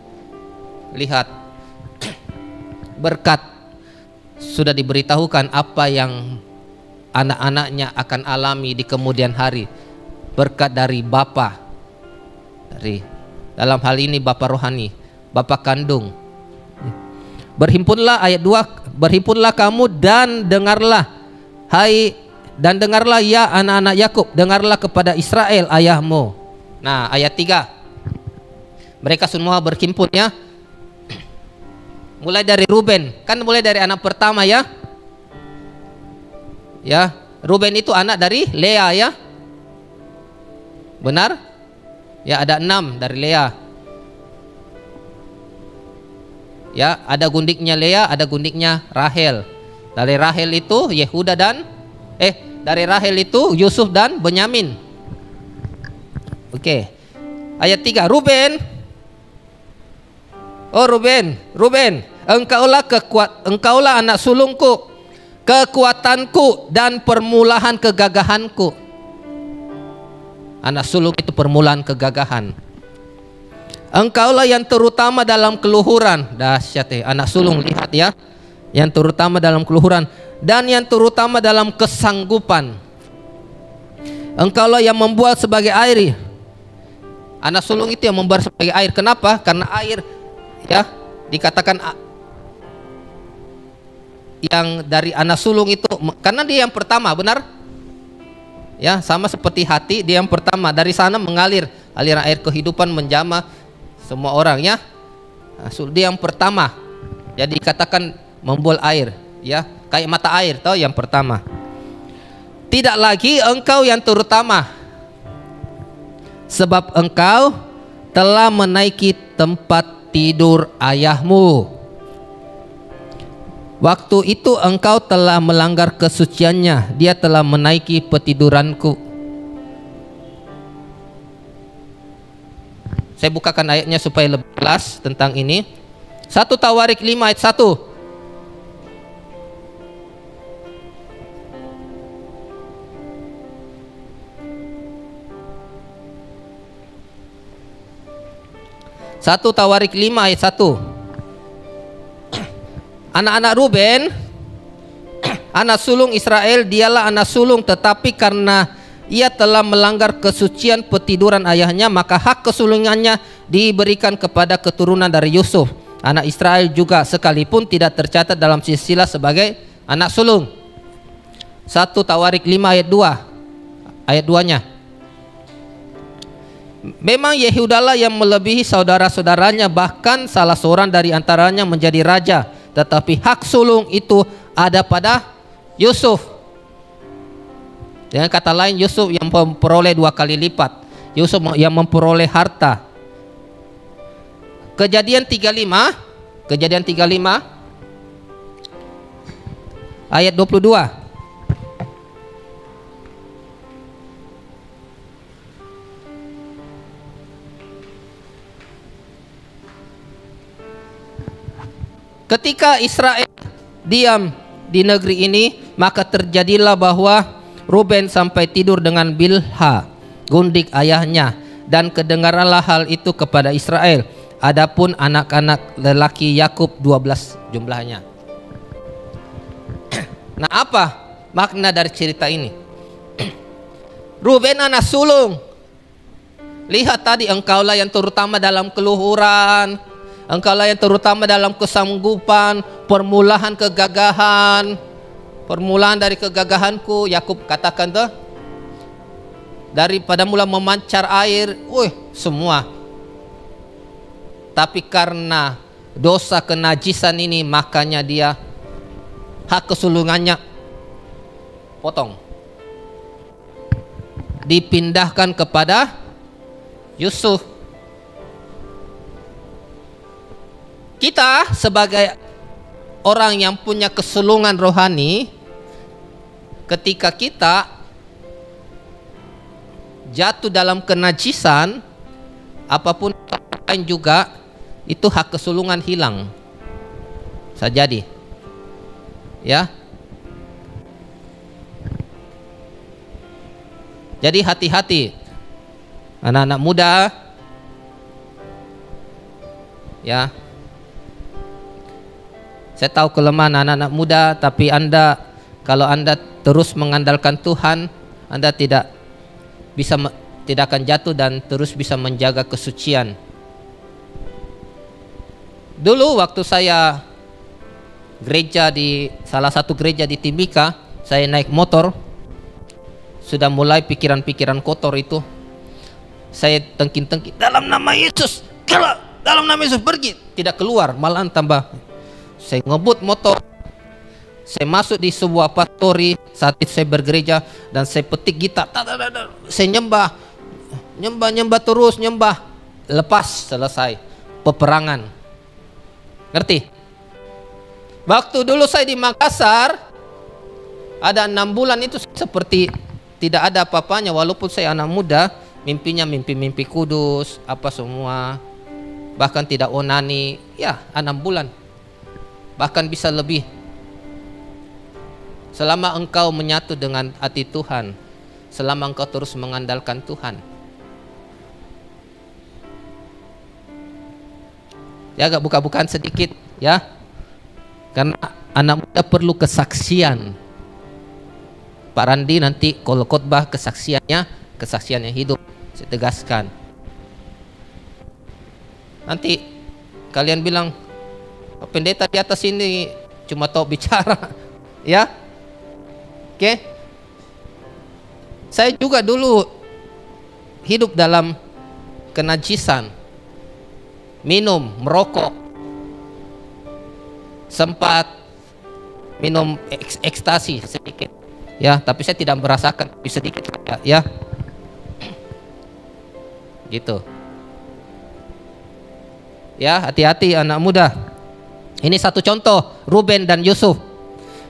Lihat, berkat sudah diberitahukan apa yang anak-anaknya akan alami di kemudian hari. Berkat dari Bapa, dari dalam hal ini Bapa rohani, Bapa kandung. Berhimpunlah, ayat 2, berhimpunlah kamu dan dengarlah, dan dengarlah ya anak-anak Yakub, dengarlah kepada Israel ayahmu. Nah, ayat 3, mereka semua berhimpun ya. Mulai dari Ruben, kan mulai dari anak pertama ya. Ya, Ruben itu anak dari Lea ya. Benar? Ya, ada 6 dari Lea. Ya, ada gundiknya Lea, ada gundiknya Rahel. Dari Rahel itu Yehuda dan dari Rahel itu Yusuf dan Benyamin. Oke. Ayat 3, Ruben. Oh Ruben, engkaulah anak sulungku, kekuatanku dan permulaan kegagahanku. Anak sulung itu permulaan kegagahan. Engkaulah yang terutama dalam keluhuran. Dahsyat anak sulung, lihat ya. Yang terutama dalam keluhuran dan yang terutama dalam kesanggupan. Engkaulah yang membuat sebagai air. Anak sulung itu yang membuat sebagai air. Kenapa? Karena air ya dikatakan yang dari anak sulung itu karena dia yang pertama, benar? Ya, sama seperti hati, dia yang pertama, dari sana mengalir aliran air kehidupan menjamah semua orang ya. Nah, dia yang pertama. Jadi dikatakan membual air ya, kayak mata air tahu yang pertama. Tidak lagi engkau yang terutama, sebab engkau telah menaiki tempat tidur ayahmu. Waktu itu engkau telah melanggar kesuciannya, dia telah menaiki petiduranku. Saya bukakan ayatnya supaya lebih jelas tentang ini. 1 Tawarik 5 ayat 1. 1 Tawarik 5 ayat 1. Anak-anak Ruben, anak sulung Israel, dialah anak sulung, tetapi karena ia telah melanggar kesucian petiduran ayahnya, maka hak kesulungannya diberikan kepada keturunan dari Yusuf. Anak Israel juga sekalipun tidak tercatat dalam silsilah sebagai anak sulung. 1 Tawarik 5 ayat 2. Ayat 2-nya. Memang Yehudalah yang melebihi saudara-saudaranya, bahkan salah seorang dari antaranya menjadi raja, tetapi hak sulung itu ada pada Yusuf. Dengan kata lain, Yusuf yang memperoleh 2 kali lipat. Yusuf yang memperoleh harta. Kejadian 35 ayat 22. Ketika Israel diam di negeri ini, maka terjadilah bahwa Ruben sampai tidur dengan Bilha, gundik ayahnya, dan kedengaranlah hal itu kepada Israel. Adapun anak-anak lelaki Yakub 12 jumlahnya. Nah, apa makna dari cerita ini? Ruben anak sulung. Lihat tadi, engkaulah yang terutama dalam keluhuran, engkaulah yang terutama dalam kesanggupan, permulaan kegagahan. Permulaan dari kegagahanku, Yakub katakan tuh, daripada mula memancar air, semua. Tapi karena dosa kenajisan ini, makanya dia hak kesulungannya potong, dipindahkan kepada Yusuf. Kita sebagai orang yang punya kesulungan rohani, ketika kita jatuh dalam kenajisan, apapun lain juga, itu hak kesulungan hilang. Bisa jadi, ya. Jadi hati-hati anak-anak muda, ya. Saya tahu kelemahan anak-anak muda, tapi kalau Anda terus mengandalkan Tuhan, Anda tidak akan jatuh dan terus bisa menjaga kesucian. Dulu waktu saya salah satu gereja di Timika, saya naik motor, sudah mulai pikiran-pikiran kotor itu. Saya tengking-tengking, dalam nama Yesus, kalau dalam nama Yesus pergi, tidak keluar, malahan tambah. Saya ngebut motor, saya masuk di sebuah pastori saat itu saya bergereja, dan saya petik gitar, saya nyembah terus, lepas selesai peperangan. Ngerti? Waktu dulu saya di Makassar, ada 6 bulan itu seperti tidak ada apa-apanya, walaupun saya anak muda, mimpinya mimpi kudus, apa semua, bahkan tidak onani, ya 6 bulan. Bahkan bisa lebih. Selama engkau menyatu dengan hati Tuhan, selama engkau terus mengandalkan Tuhan. Ya, agak buka-bukaan sedikit, ya. Karena anak muda perlu kesaksian. Pak Randi nanti kalau khotbah kesaksian yang hidup, saya tegaskan. Nanti kalian bilang, pendeta di atas ini cuma tahu bicara, ya. Oke. Saya juga dulu hidup dalam kenajisan, minum, merokok, sempat minum ekstasi sedikit, ya. Tapi saya tidak merasakan, sedikit, ya. Gitu. Ya, hati-hati anak muda. Ini satu contoh, Ruben dan Yusuf.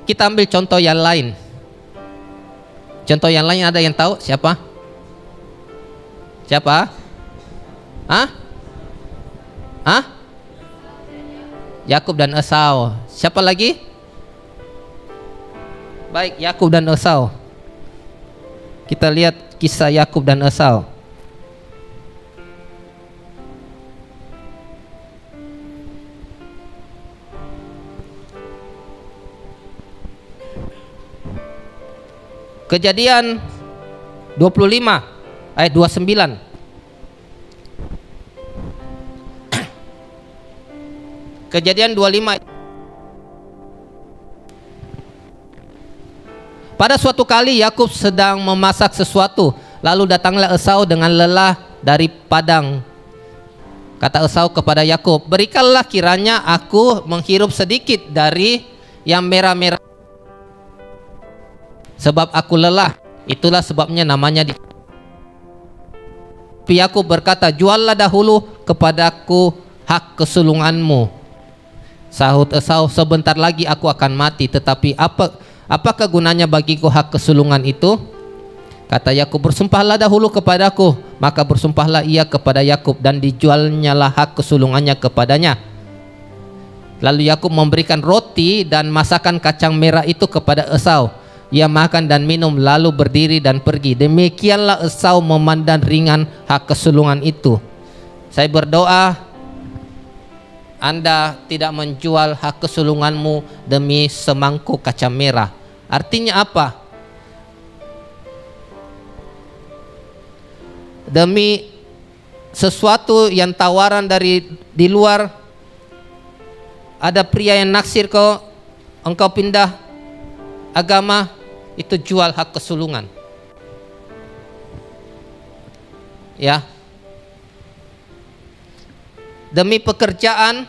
Kita ambil contoh yang lain. Contoh yang lain ada yang tahu siapa? Siapa? Yakub dan Esau. Siapa lagi? Baik, Yakub dan Esau. Kita lihat kisah Yakub dan Esau. Kejadian 25 ayat 29. Kejadian 25. Pada suatu kali Yakub sedang memasak sesuatu, lalu datanglah Esau dengan lelah dari padang. Kata Esau kepada Yakub, "Berikanlah kiranya aku menghirup sedikit dari yang merah-merah, sebab aku lelah." Itulah sebabnya namanya di. Yakub berkata, "Juallah dahulu kepadaku hak kesulunganmu." Sahut Esau, "Sebentar lagi aku akan mati, tetapi apakah gunanya bagiku hak kesulungan itu?" Kata Yakub, "Bersumpahlah dahulu kepadaku." Maka bersumpahlah ia kepada Yakub, dan dijualnyalah hak kesulungannya kepadanya. Lalu Yakub memberikan roti dan masakan kacang merah itu kepada Esau. Ia makan dan minum lalu berdiri dan pergi. Demikianlah Esau memandang ringan hak kesulungan itu. Saya berdoa Anda tidak menjual hak kesulunganmu demi semangkuk kacang merah. Artinya apa? Demi sesuatu yang tawaran dari di luar. Ada pria yang naksir kau, engkau pindah agama, itu jual hak kesulungan. Ya. Demi pekerjaan,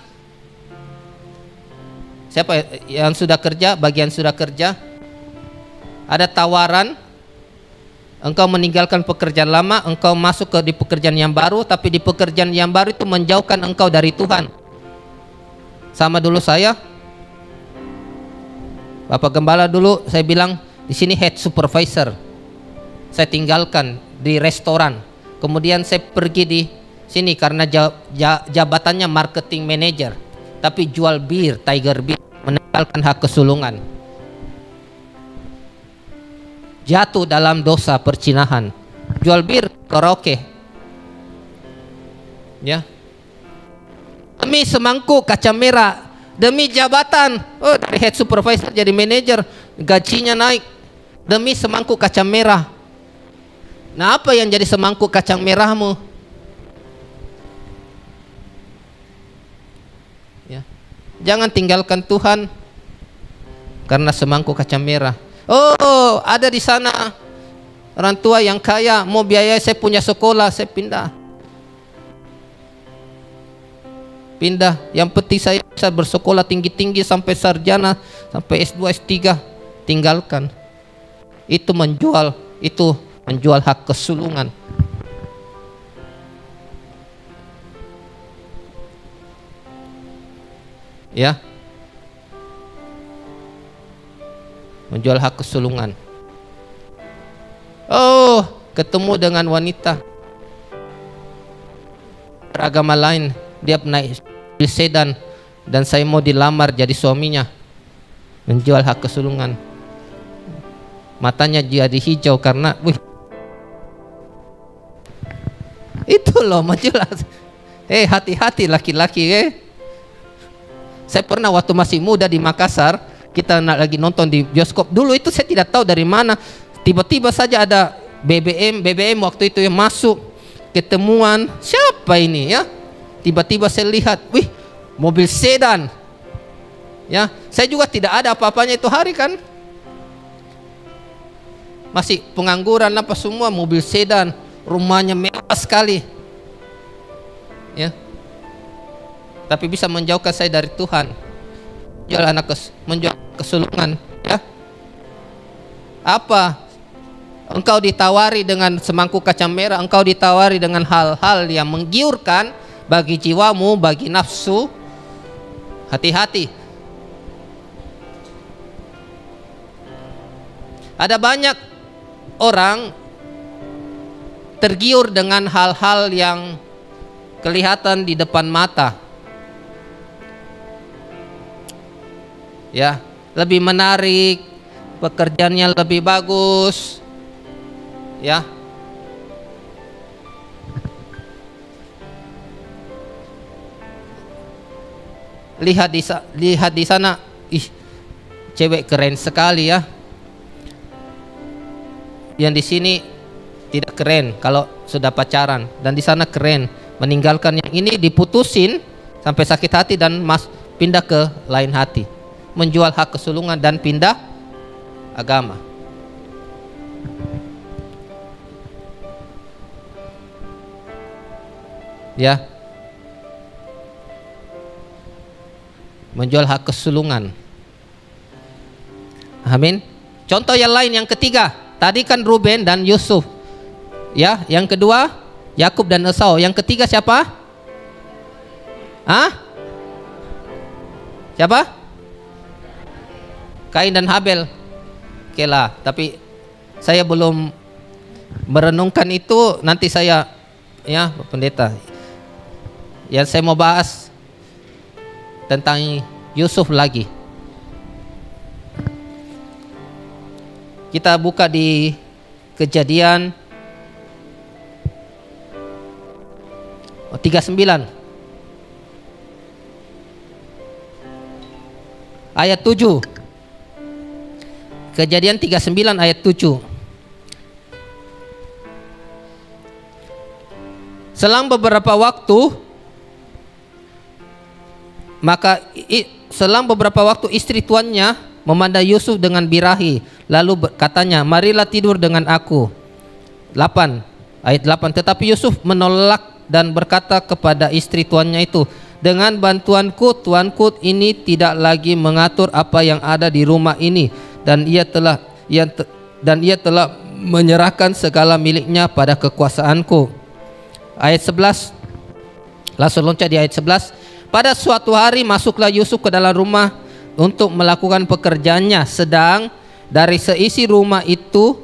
siapa yang sudah kerja, bagian sudah kerja, ada tawaran, engkau meninggalkan pekerjaan lama, engkau masuk di pekerjaan yang baru, tapi di pekerjaan yang baru itu menjauhkan engkau dari Tuhan. Sama dulu saya, Bapak Gembala dulu, saya bilang di sini head supervisor, saya tinggalkan di restoran, kemudian saya pergi di sini karena jabatannya marketing manager, tapi jual bir, Tiger Beer, meninggalkan hak kesulungan. Jatuh dalam dosa percinahan, jual bir, karaoke, ya. Demi semangkuk kacang merah, demi jabatan, oh dari head supervisor jadi manager, gajinya naik, demi semangkuk kacang merah. Nah, apa yang jadi semangkuk kacang merahmu? Ya. Jangan tinggalkan Tuhan karena semangkuk kacang merah. Oh, ada di sana orang tua yang kaya mau biaya saya punya sekolah, saya pindah. Yang penting saya bisa bersekolah tinggi-tinggi sampai sarjana, sampai S2, S3, tinggalkan. Itu menjual hak kesulungan. Ya. Menjual hak kesulungan. Oh, ketemu dengan wanita beragama lain, dia naik sedan dan saya mau dilamar jadi suaminya. Menjual hak kesulungan. Matanya jadi hijau karena itu loh menjual. Hati-hati laki-laki. Saya pernah waktu masih muda di Makassar, kita lagi nonton di bioskop. Dulu itu saya tidak tahu dari mana, tiba-tiba saja ada BBM waktu itu yang masuk, ketemuan, siapa ini ya? Tiba-tiba saya lihat, wih, mobil sedan. Ya, saya juga tidak ada apa-apanya itu hari kan. Masih pengangguran apa semua, mobil sedan, rumahnya mewah sekali. Ya. Tapi bisa menjauhkan saya dari Tuhan. Menjual kesulungan, ya. Apa? Engkau ditawari dengan semangkuk kacang merah, engkau ditawari dengan hal-hal yang menggiurkan bagi jiwamu, bagi nafsu. Hati-hati. Ada banyak orang tergiur dengan hal-hal yang kelihatan di depan mata. Ya, lebih menarik, pekerjaannya lebih bagus. Ya. Lihat di sana, ih, cewek keren sekali ya. Yang di sini tidak keren kalau sudah pacaran, dan di sana keren. Meninggalkan yang ini, diputusin sampai sakit hati dan pindah ke lain hati. Menjual hak kesulungan dan pindah agama. Ya. Menjual hak kesulungan. Amin. Contoh yang lain, yang ketiga, tadi kan Ruben dan Yusuf. Ya, yang kedua Yakub dan Esau. Yang ketiga siapa? Siapa? Kain dan Habel. Oke lah, tapi saya belum merenungkan itu, nanti saya, ya pendeta, yang saya mau bahas tentang Yusuf lagi. Kita buka di Kejadian 39 ayat 7. Kejadian 39 ayat 7. Selang beberapa waktu istri tuannya memandang Yusuf dengan birahi, lalu katanya, marilah tidur dengan aku. 8 ayat 8. Tetapi Yusuf menolak dan berkata kepada istri tuannya itu, dengan bantuanku tuanku ini tidak lagi mengatur apa yang ada di rumah ini, dan ia telah menyerahkan segala miliknya pada kekuasaanku. Ayat 11, langsung loncat di ayat 11. Pada suatu hari masuklah Yusuf ke dalam rumah untuk melakukan pekerjaannya, sedang dari seisi rumah itu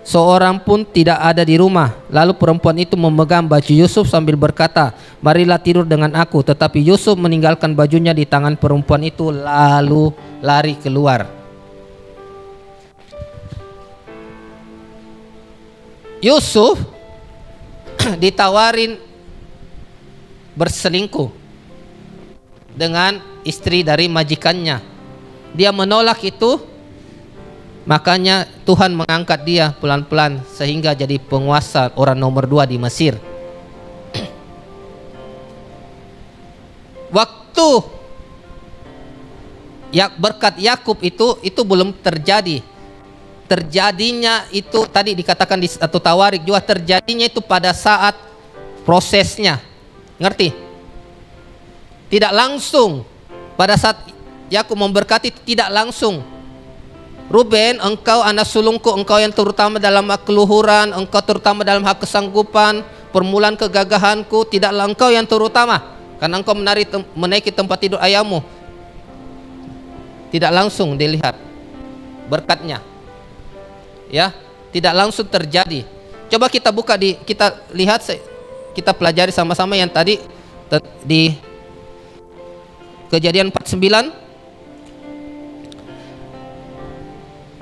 seorang pun tidak ada di rumah. Lalu perempuan itu memegang baju Yusuf sambil berkata, marilah tidur dengan aku. Tetapi Yusuf meninggalkan bajunya di tangan perempuan itu, lalu lari keluar. Yusuf ditawarin berselingkuh dengan istri dari majikannya. Dia menolak itu. Makanya Tuhan mengangkat dia pelan-pelan sehingga jadi penguasa orang nomor 2 di Mesir. Waktu berkat Yakub itu belum terjadi. Terjadinya itu tadi dikatakan di satu Tawarik juga, terjadinya itu pada saat prosesnya. Ngerti? Tidak langsung. Pada saat Yakub memberkati tidak langsung. Ruben, engkau anak sulungku, engkau yang terutama dalam hak keluhuran, engkau terutama dalam hak kesanggupan, permulaan kegagahanku, tidaklah engkau yang terutama, karena engkau menaiki tempat tidur ayahmu. Tidak langsung dilihat berkatnya, ya, tidak langsung terjadi. Coba kita buka kita lihat, kita pelajari sama-sama yang tadi di Kejadian 49.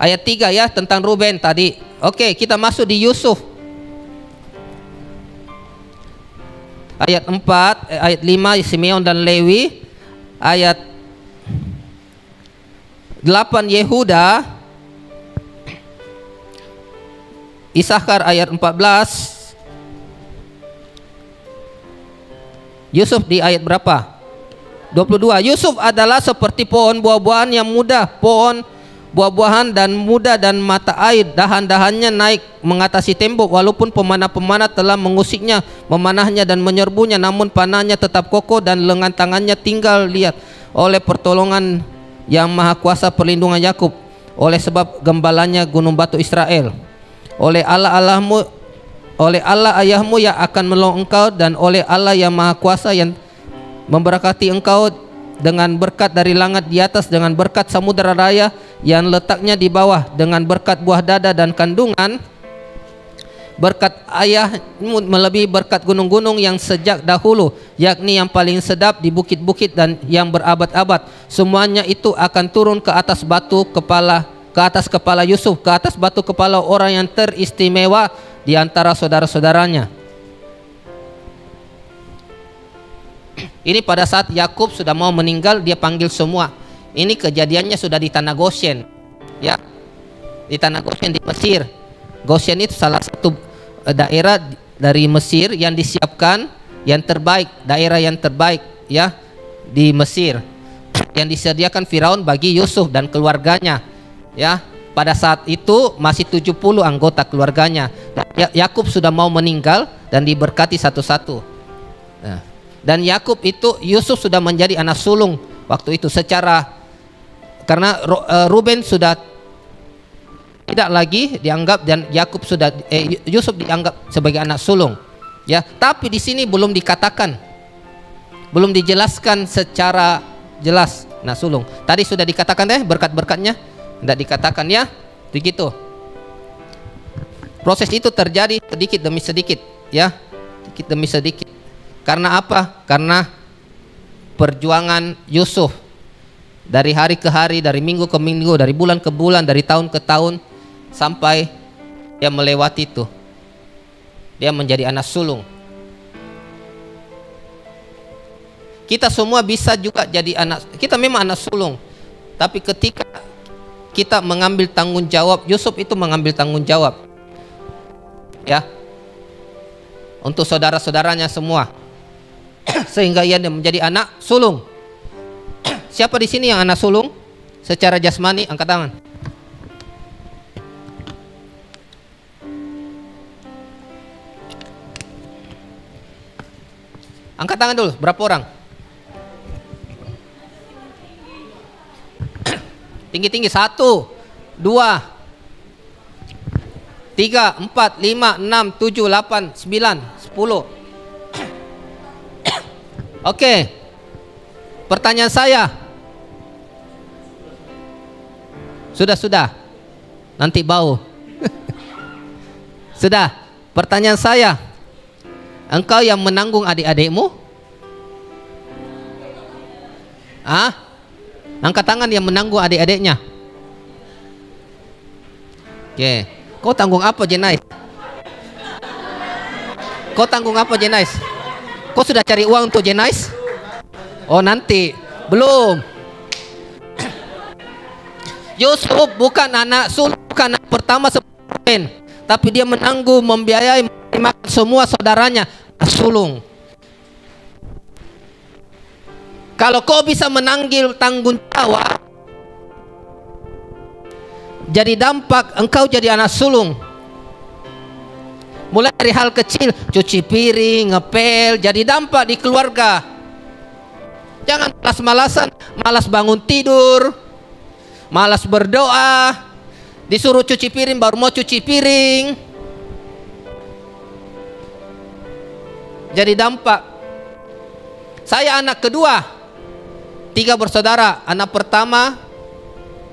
Ayat 3 ya, tentang Ruben tadi. Oke, kita masuk di Yusuf. Ayat 4, ayat 5 Simeon dan Lewi. Ayat 8 Yehuda. Isakar ayat 14. Yusuf di ayat berapa? 22. Yusuf adalah seperti pohon buah-buahan yang muda, pohon buah-buahan dan muda dan mata air, dahan-dahannya naik mengatasi tembok, walaupun pemanah-pemanah telah mengusiknya, memanahnya dan menyerbunya, namun panahnya tetap kokoh dan lengan tangannya tinggal lihat. Oleh pertolongan yang maha kuasa perlindungan Yakub, oleh sebab gembalanya gunung batu Israel, oleh Allah ayahmu yang akan menolong engkau, dan oleh Allah yang maha kuasa yang memberkati engkau dengan berkat dari langit di atas, dengan berkat samudera raya yang letaknya di bawah, dengan berkat buah dada dan kandungan, berkat ayahmu melebihi berkat gunung-gunung yang sejak dahulu, yakni yang paling sedap di bukit-bukit dan yang berabad-abad. Semuanya itu akan turun ke atas kepala Yusuf, ke atas batu kepala orang yang teristimewa di antara saudara-saudaranya. Ini pada saat Yakub sudah mau meninggal, dia panggil semua. Ini kejadiannya sudah di tanah Goshen, ya, di tanah Goshen di Mesir. Goshen itu salah satu daerah dari Mesir yang disiapkan yang terbaik, daerah yang terbaik, ya, di Mesir, yang disediakan Firaun bagi Yusuf dan keluarganya, ya. Pada saat itu masih 70 anggota keluarganya. Yakub sudah mau meninggal dan diberkati satu-satu. Nah, dan Yakub itu, Yusuf sudah menjadi anak sulung waktu itu karena Ruben sudah tidak lagi dianggap, dan Yakub Yusuf dianggap sebagai anak sulung, ya. Tapi di sini belum dikatakan, belum dijelaskan secara jelas anak sulung. Tadi sudah dikatakan berkat-berkatnya, tidak dikatakan, ya, begitu. Proses itu terjadi sedikit demi sedikit, ya, sedikit demi sedikit. Karena apa? Karena perjuangan Yusuf dari hari ke hari, dari minggu ke minggu, dari bulan ke bulan, dari tahun ke tahun, sampai dia melewati itu. Dia menjadi anak sulung. Kita semua bisa juga jadi anak, kita memang anak sulung. Tapi ketika kita mengambil tanggung jawab, Yusuf itu mengambil tanggung jawab, ya, untuk saudara-saudaranya semua, sehingga ia menjadi anak sulung. Siapa di sini yang anak sulung secara jasmani? Angkat tangan. Angkat tangan dulu, berapa orang? Tinggi-tinggi. 1, 2, 3, 4, 5, 6, 7, 8, 9, 10. Oke. Pertanyaan saya. Sudah. Nanti bau. Sudah. Pertanyaan saya. Engkau yang menanggung adik-adikmu? Angkat tangan yang menanggung adik-adiknya. Oke. Kau tanggung apa, Jenais? Kau tanggung apa, Jenais? Kau sudah cari uang untuk Jenais? Oh, nanti. Belum. Yusuf bukan anak sulung, bukan anak pertama seperti, tapi dia menanggung, membiayai, semua saudaranya sulung. Kalau kau bisa menanggung tanggung jawab, jadi dampak engkau jadi anak sulung. Mulai dari hal kecil, cuci piring, ngepel, jadi dampak di keluarga. Jangan malas-malasan, malas bangun tidur, malas berdoa, disuruh cuci piring baru mau cuci piring. Jadi dampak. Saya anak kedua, 3 bersaudara. Anak pertama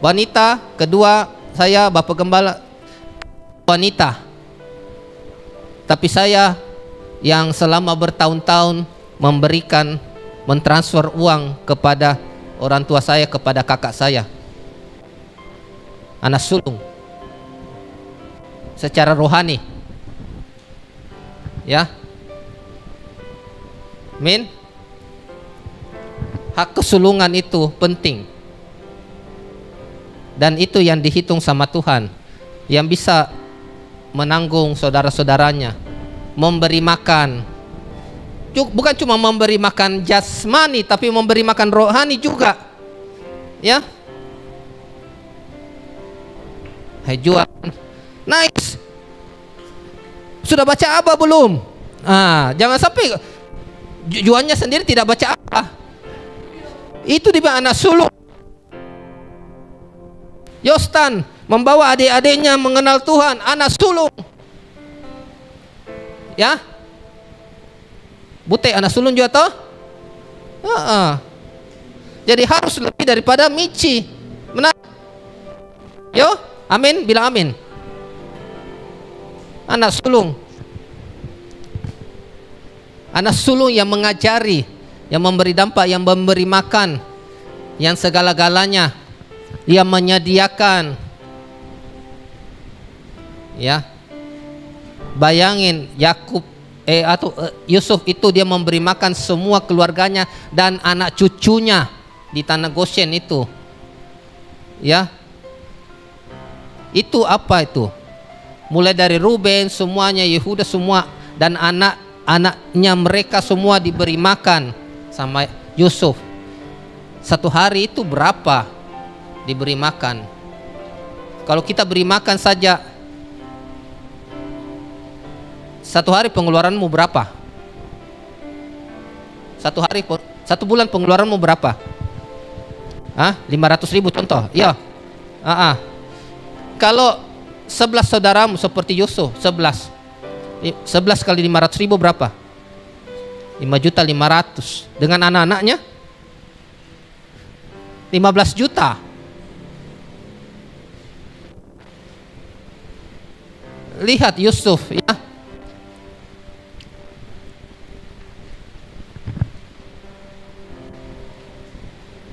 wanita, kedua saya bapak gembala wanita. Tapi saya yang selama bertahun-tahun memberikan, mentransfer uang kepada orang tua saya, kepada kakak saya. Anak sulung secara rohani, ya. Amin. Hak kesulungan itu penting, dan itu yang dihitung sama Tuhan, yang bisa menanggung saudara-saudaranya, memberi makan. Bukan cuma memberi makan jasmani, tapi memberi makan rohani juga, ya. Hai Juan, nice. Sudah baca apa belum? Jangan sampai Juannya sendiri tidak baca apa. Itu di anak sulung. Yostan membawa adik-adiknya mengenal Tuhan, anak sulung, ya. Bute anak sulung juga toh. Jadi harus lebih daripada Michi. Benar? Yo, amin, bilang amin. Anak sulung. Anak sulung yang mengajari, yang memberi dampak, yang memberi makan, yang segala-galanya, yang menyediakan. Ya. Bayangin Yusuf itu dia memberi makan semua keluarganya dan anak cucunya di tanah Goshen itu. Ya. Itu apa itu? Mulai dari Ruben semuanya, Yehuda semua, dan anaknya mereka semua diberi makan sama Yusuf. Satu hari itu berapa diberi makan? Kalau kita beri makan saja, satu hari pengeluaranmu berapa? Satu bulan pengeluaranmu berapa? 500.000 contoh. Ya. Kalau 11 saudaramu seperti Yusuf, 11 kali 500.000 berapa? 5.500.000. Dengan anak-anaknya 15 juta. Lihat Yusuf, ya.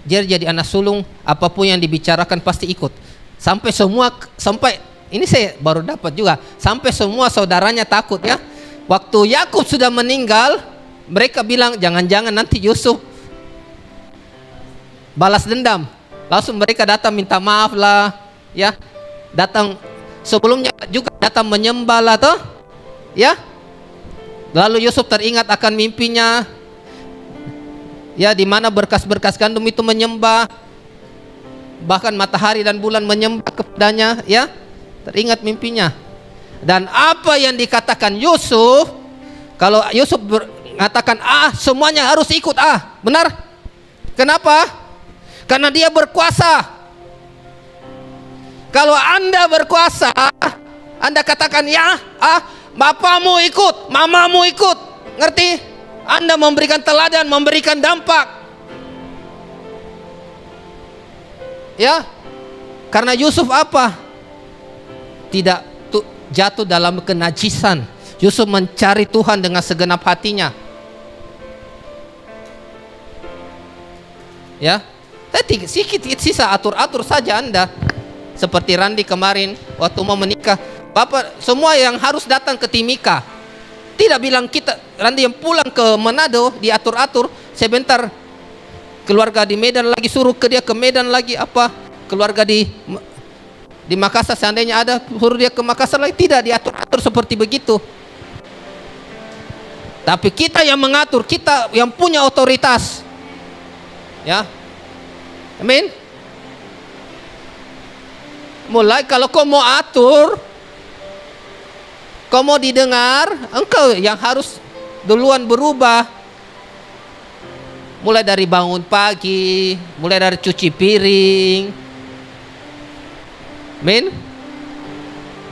Dia jadi anak sulung, apapun yang dibicarakan pasti ikut. Sampai Ini saya baru dapat juga. Sampai semua saudaranya takut ya. Waktu Yakub sudah meninggal, mereka bilang jangan-jangan nanti Yusuf balas dendam. Langsung mereka datang minta maaf lah, ya. Datang sebelumnya juga datang menyembah lah toh, ya. Lalu Yusuf teringat akan mimpinya, ya, di mana berkas-berkas gandum itu menyembah, bahkan matahari dan bulan menyembah kepadanya, ya. Teringat mimpinya. Dan apa yang dikatakan Yusuf, kalau Yusuf mengatakan semuanya harus ikut benar. Kenapa? Karena dia berkuasa. Kalau Anda berkuasa, Anda katakan ya, bapamu ikut, mamamu ikut, ngerti? Anda memberikan teladan, memberikan dampak, ya. Karena Yusuf apa? Tidak jatuh dalam kenajisan. Yusuf mencari Tuhan dengan segenap hatinya, ya. Tapi sedikit sisa atur-atur saja Anda. Seperti Randi kemarin waktu mau menikah, Bapak semua yang harus datang ke Timika. Tidak bilang kita, Randi yang pulang ke Manado diatur-atur, sebentar keluarga di Medan lagi suruh ke dia ke Medan lagi, apa keluarga di Makassar seandainya ada suruh dia ke Makassar lagi. Tidak diatur-atur seperti begitu. Tapi kita yang mengatur, kita yang punya otoritas, ya. Amin. Mulai kalau kau mau atur, kau mau didengar, engkau yang harus duluan berubah. Mulai dari bangun pagi, mulai dari cuci piring. Amin.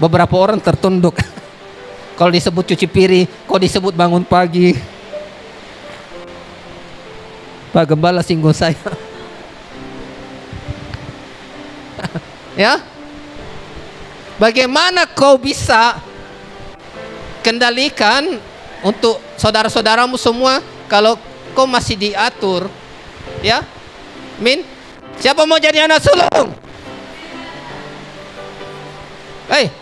Beberapa orang tertunduk kalau disebut cuci piring, kok disebut bangun pagi. Pak Gembala singgung saya. Ya, bagaimana kau bisa kendalikan untuk saudara-saudaramu semua kalau kau masih diatur, ya? Amin. Siapa mau jadi anak sulung?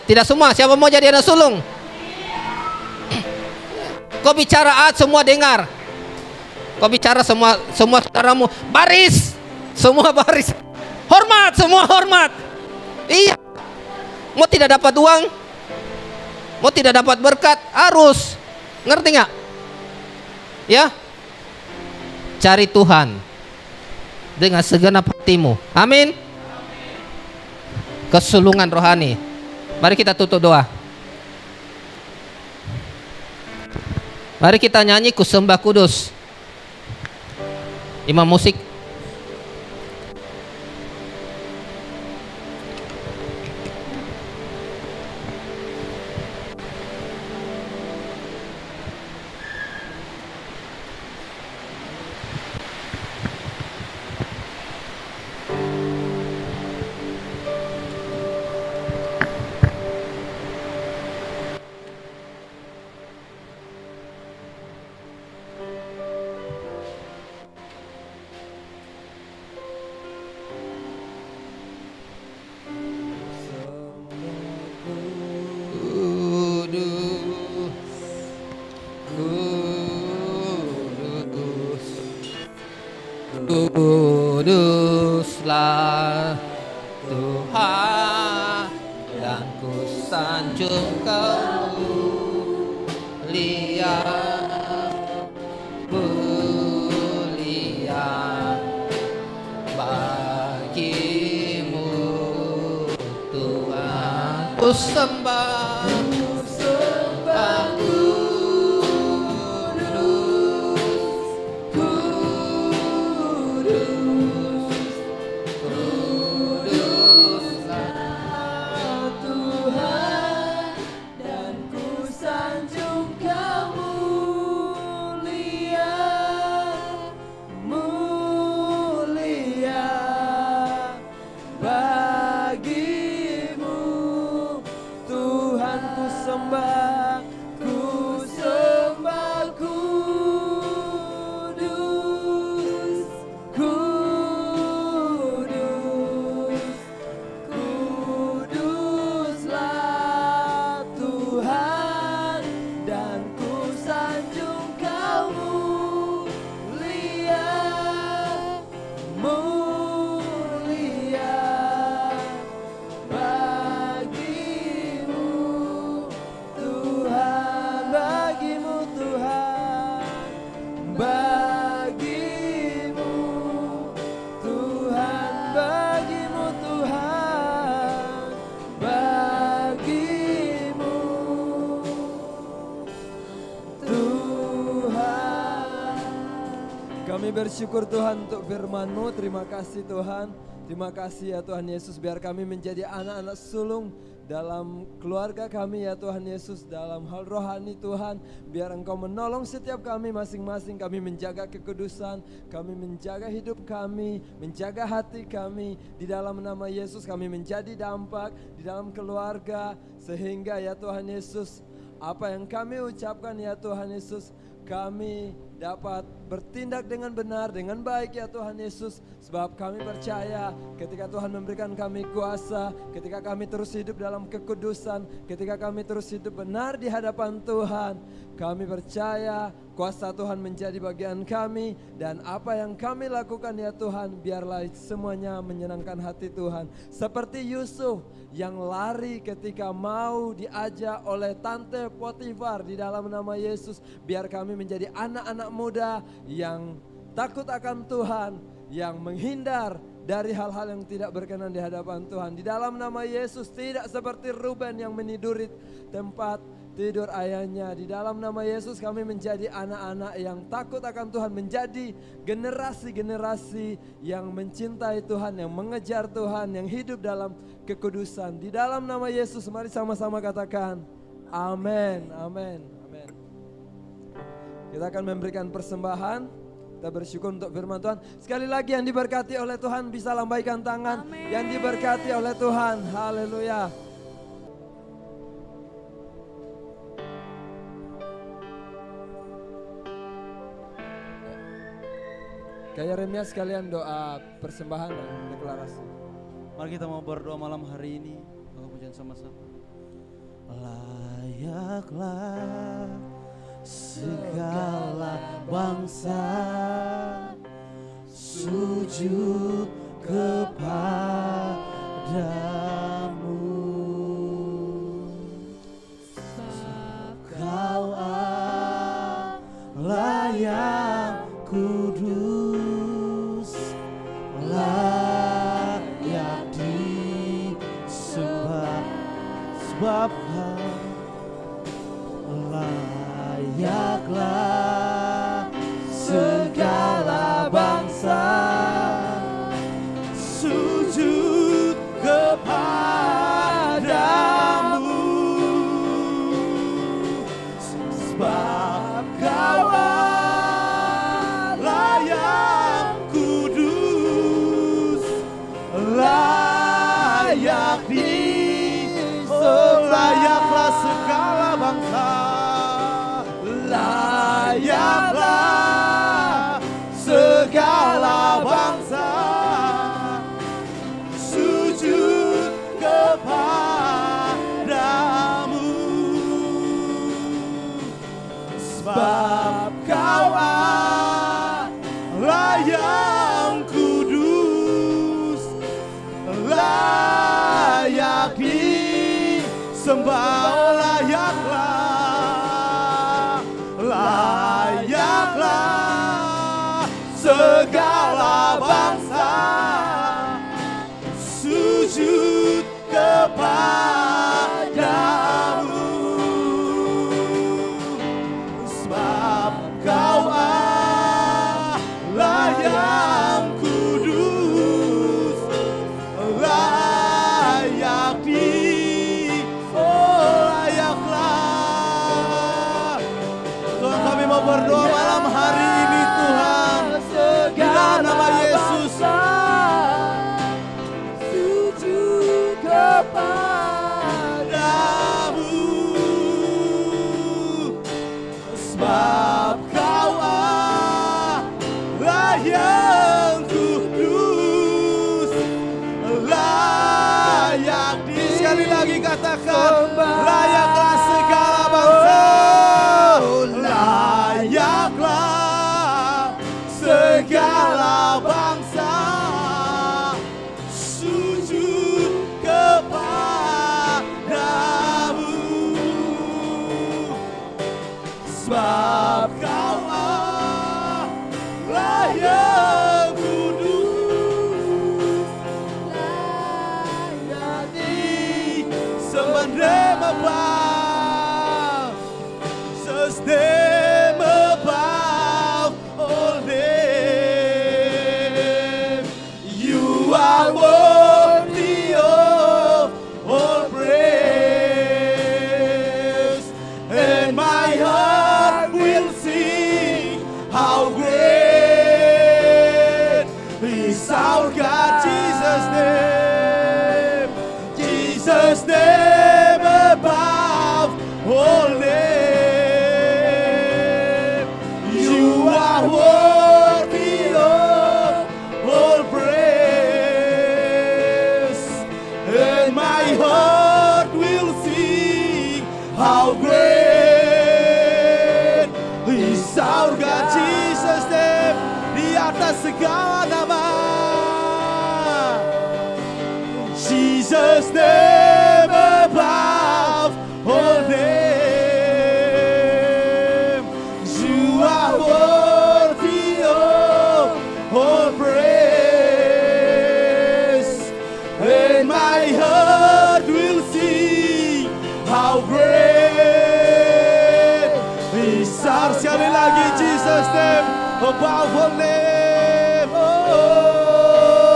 Tidak semua. Siapa mau jadi anak sulung? Kau bicara semua dengar. Kau bicara semua saudaramu baris, semua baris. Hormat, semua hormat. Iya. Mau tidak dapat uang, mau tidak dapat berkat, harus. Ngerti nggak? Ya. Cari Tuhan dengan segenap hatimu. Amin. Kesulungan rohani. Mari kita tutup doa. Mari kita nyanyi Kusembah Kudus. Imam musik. Kuduslah Tuhan, dan ku sanjung Kau mulia, mulia bagimu Tuhan. Ku sembah, bagimu Tuhan. Kami bersyukur Tuhan untuk firman-Mu. Terima kasih Tuhan. Terima kasih ya Tuhan Yesus, biar kami menjadi anak-anak sulung dalam keluarga kami ya Tuhan Yesus, dalam hal rohani Tuhan. Biar Engkau menolong setiap kami masing-masing, kami menjaga kekudusan, kami menjaga hidup kami, menjaga hati kami. Di dalam nama Yesus kami menjadi dampak di dalam keluarga, sehingga ya Tuhan Yesus, apa yang kami ucapkan ya Tuhan Yesus, kami dapat bertindak dengan benar, dengan baik ya Tuhan Yesus. Sebab kami percaya ketika Tuhan memberikan kami kuasa, ketika kami terus hidup dalam kekudusan, ketika kami terus hidup benar di hadapan Tuhan, kami percaya kuasa Tuhan menjadi bagian kami. Dan apa yang kami lakukan ya Tuhan, biarlah semuanya menyenangkan hati Tuhan. Seperti Yusuf yang lari ketika mau diajak oleh Tante Potifar, di dalam nama Yesus. Biar kami menjadi anak-anak muda yang takut akan Tuhan, yang menghindar dari hal-hal yang tidak berkenan di hadapan Tuhan. Di dalam nama Yesus, tidak seperti Ruben yang meniduri tempat tidur ayahnya. Di dalam nama Yesus kami menjadi anak-anak yang takut akan Tuhan, menjadi generasi-generasi yang mencintai Tuhan, yang mengejar Tuhan, yang hidup dalam kekudusan. Di dalam nama Yesus, mari sama-sama katakan amin, amin, amin. Kita akan memberikan persembahan. Kita bersyukur untuk firman Tuhan. Sekali lagi yang diberkati oleh Tuhan bisa lambaikan tangan. Amin. Yang diberkati oleh Tuhan. Haleluya. Kayak Yeremia sekalian doa persembahan dan deklarasi. Mari kita mau berdoa malam hari ini. Bapak pujian sama-sama. Layaklah segala bangsa sujud kepadamu, sebab Kau Allah yang kudus, layak disembah, sebab Kau layaklah segala bangsa sujud kepadamu, sebab Kau Allah yang kudus, layak layaklah segala bangsa, layaklah segala bangsa sujud kepadamu, sebab Kau Allah yang kudus, layak disembah, layaklah segala bangsa sujud kepadamu, sebab Kau Allah yang kudus, layak layaklah. Tuhan, kami mau berdoa malam hari ini Tuhan, di dalam nama Yesus. Sujud kepadamu, sebab Kau Allah yang kudus, layak sekali lagi katakan, layaklah segala bangsa, layaklah segala bangsa sujud kepadamu, sebab Kau Allah yang kudus, layak disembah above oleh segala nama. Jesus name above all name. You are worthy of all praise. And my heart will sing how great is our. Sekali lagi, Jesus name above all name. Oh,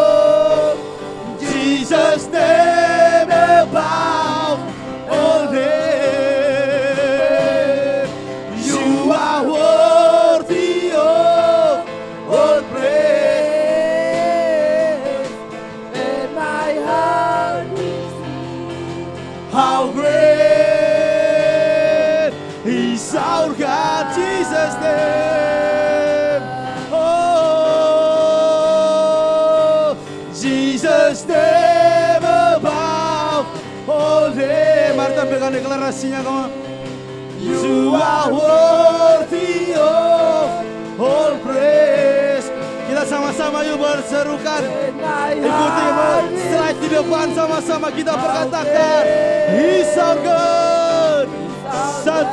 Jesus name above all name. You are worthy of all praise. And my heart will sing. How great is our God, Jesus' name. Oh, Jesus' name above all name. Mari tampilkan deklarasinya, kawan. You are worthy of all praise. Kita sama-sama yuk berserukan. Ikuti slide di depan, sama-sama kita berkatakan He's so good. 1,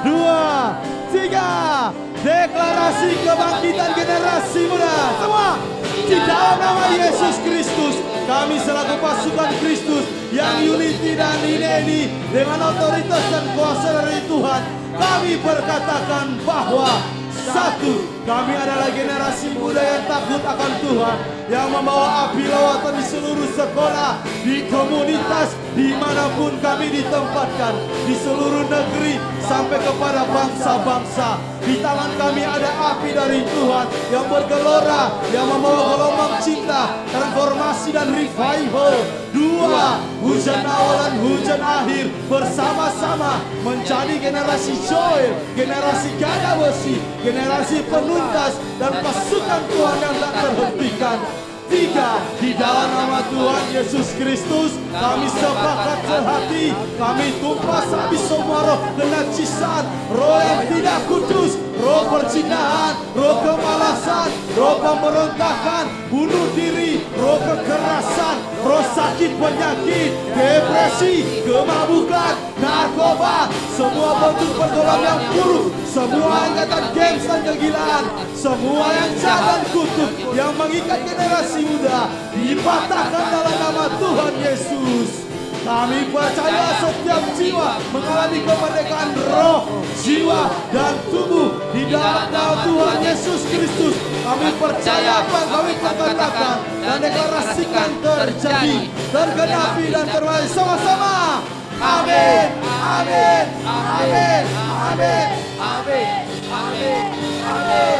2, 3. Deklarasi kebangkitan generasi muda. Semua di dalam nama Yesus Kristus, kami selaku pasukan Kristus yang unity dan ini dengan otoritas dan kuasa dari Tuhan, kami berkatakan bahwa 1, kami adalah generasi muda yang takut akan Tuhan, yang membawa api lawatan di seluruh sekolah, di komunitas, dimanapun kami ditempatkan, di seluruh negeri sampai kepada bangsa-bangsa. Di tangan kami ada api dari Tuhan yang bergelora, yang membawa gelombang cinta, transformasi dan revival. 2, hujan awal dan hujan akhir bersama-sama menjadi generasi joy, generasi gada besi, generasi penuntas dan pasukan Tuhan yang tak terhentikan. 3, di dalam nama Tuhan Yesus Kristus, kami sepakat sehati, kami tumpah habis semua roh kenajisan, roh yang tidak kudus, roh perzinahan, roh kemalasan, roh pemberontakan, bunuh diri, roh kekerasan, roh sakit penyakit, depresi, kemabukan, narkoba, semua bentuk pergaulan yang buruk, semua angkatan gengs dan kegilaan, semua yang jahat dan kutuk yang mengikat generasi muda, dipatahkan dalam nama Tuhan Yesus. Kami percaya setiap jiwa mengalami kemerdekaan roh, jiwa, dan tubuh di dalam nama Tuhan Yesus Kristus. Kami percaya apa yang kami katakan dan deklarasikan terjadi, tergenapi dan terwujud sama-sama. Amin, amin, amin, amin, amin, amin, amin.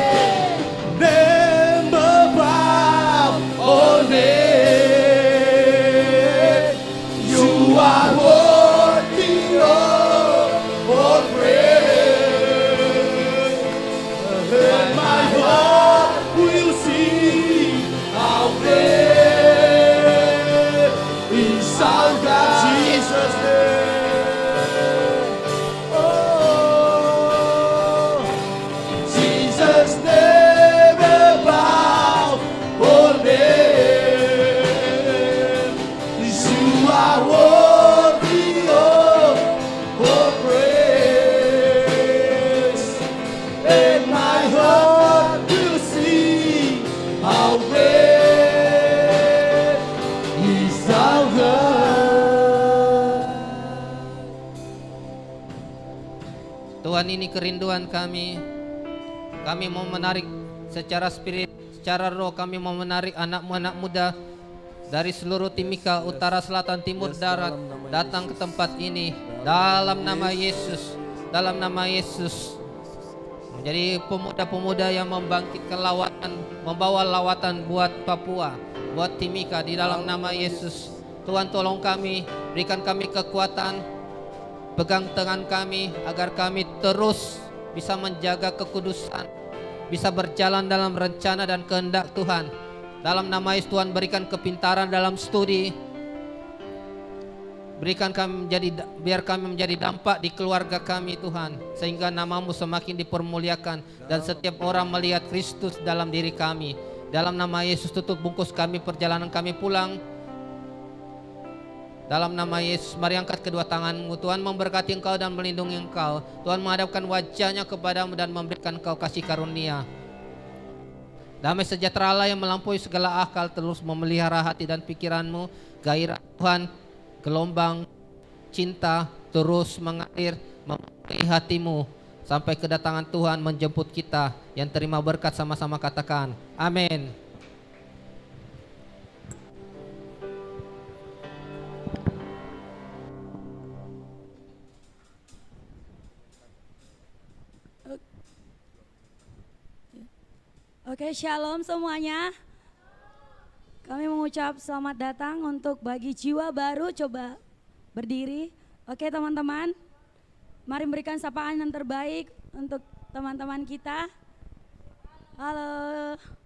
Name above all name. You are worthy of all praise. And my heart will sing how great is our God, Jesus' name. Oh, Jesus' name above all name. You are worthy of all praise. And my heart will sing how great is our God. Tuhan, ini kerinduan kami. Kami mau menarik secara spirit, secara roh, kami mau menarik anak muda dari seluruh Timika, utara, selatan, timur, darat, datang ke tempat ini dalam nama Yesus, dalam nama Yesus. Menjadi pemuda-pemuda yang membangkitkan lawatan, membawa lawatan buat Papua, buat Timika di dalam nama Yesus. Tuhan, tolong kami, berikan kami kekuatan, pegang tangan kami agar kami terus bisa menjaga kekudusan, bisa berjalan dalam rencana dan kehendak Tuhan. Dalam nama Yesus, Tuhan, berikan kepintaran dalam studi, berikan kami biar kami menjadi dampak di keluarga kami, Tuhan, sehingga namamu semakin dipermuliakan dan setiap orang melihat Kristus dalam diri kami. Dalam nama Yesus tutup bungkus kami, perjalanan kami pulang. Dalam nama Yesus, mari angkat kedua tanganmu. Tuhan memberkati engkau dan melindungi engkau. Tuhan menghadapkan wajahnya kepadamu dan memberikan engkau kasih karunia. Damai sejahtera Allah yang melampaui segala akal terus memelihara hati dan pikiranmu. Gairah Tuhan, gelombang cinta terus mengalir memenuhi hatimu sampai kedatangan Tuhan menjemput kita. Yang terima berkat sama-sama katakan amin. Oke, shalom semuanya. Kami mengucap selamat datang untuk bagi jiwa baru, coba berdiri. Oke teman-teman, mari berikan sapaan yang terbaik untuk teman-teman kita. Halo.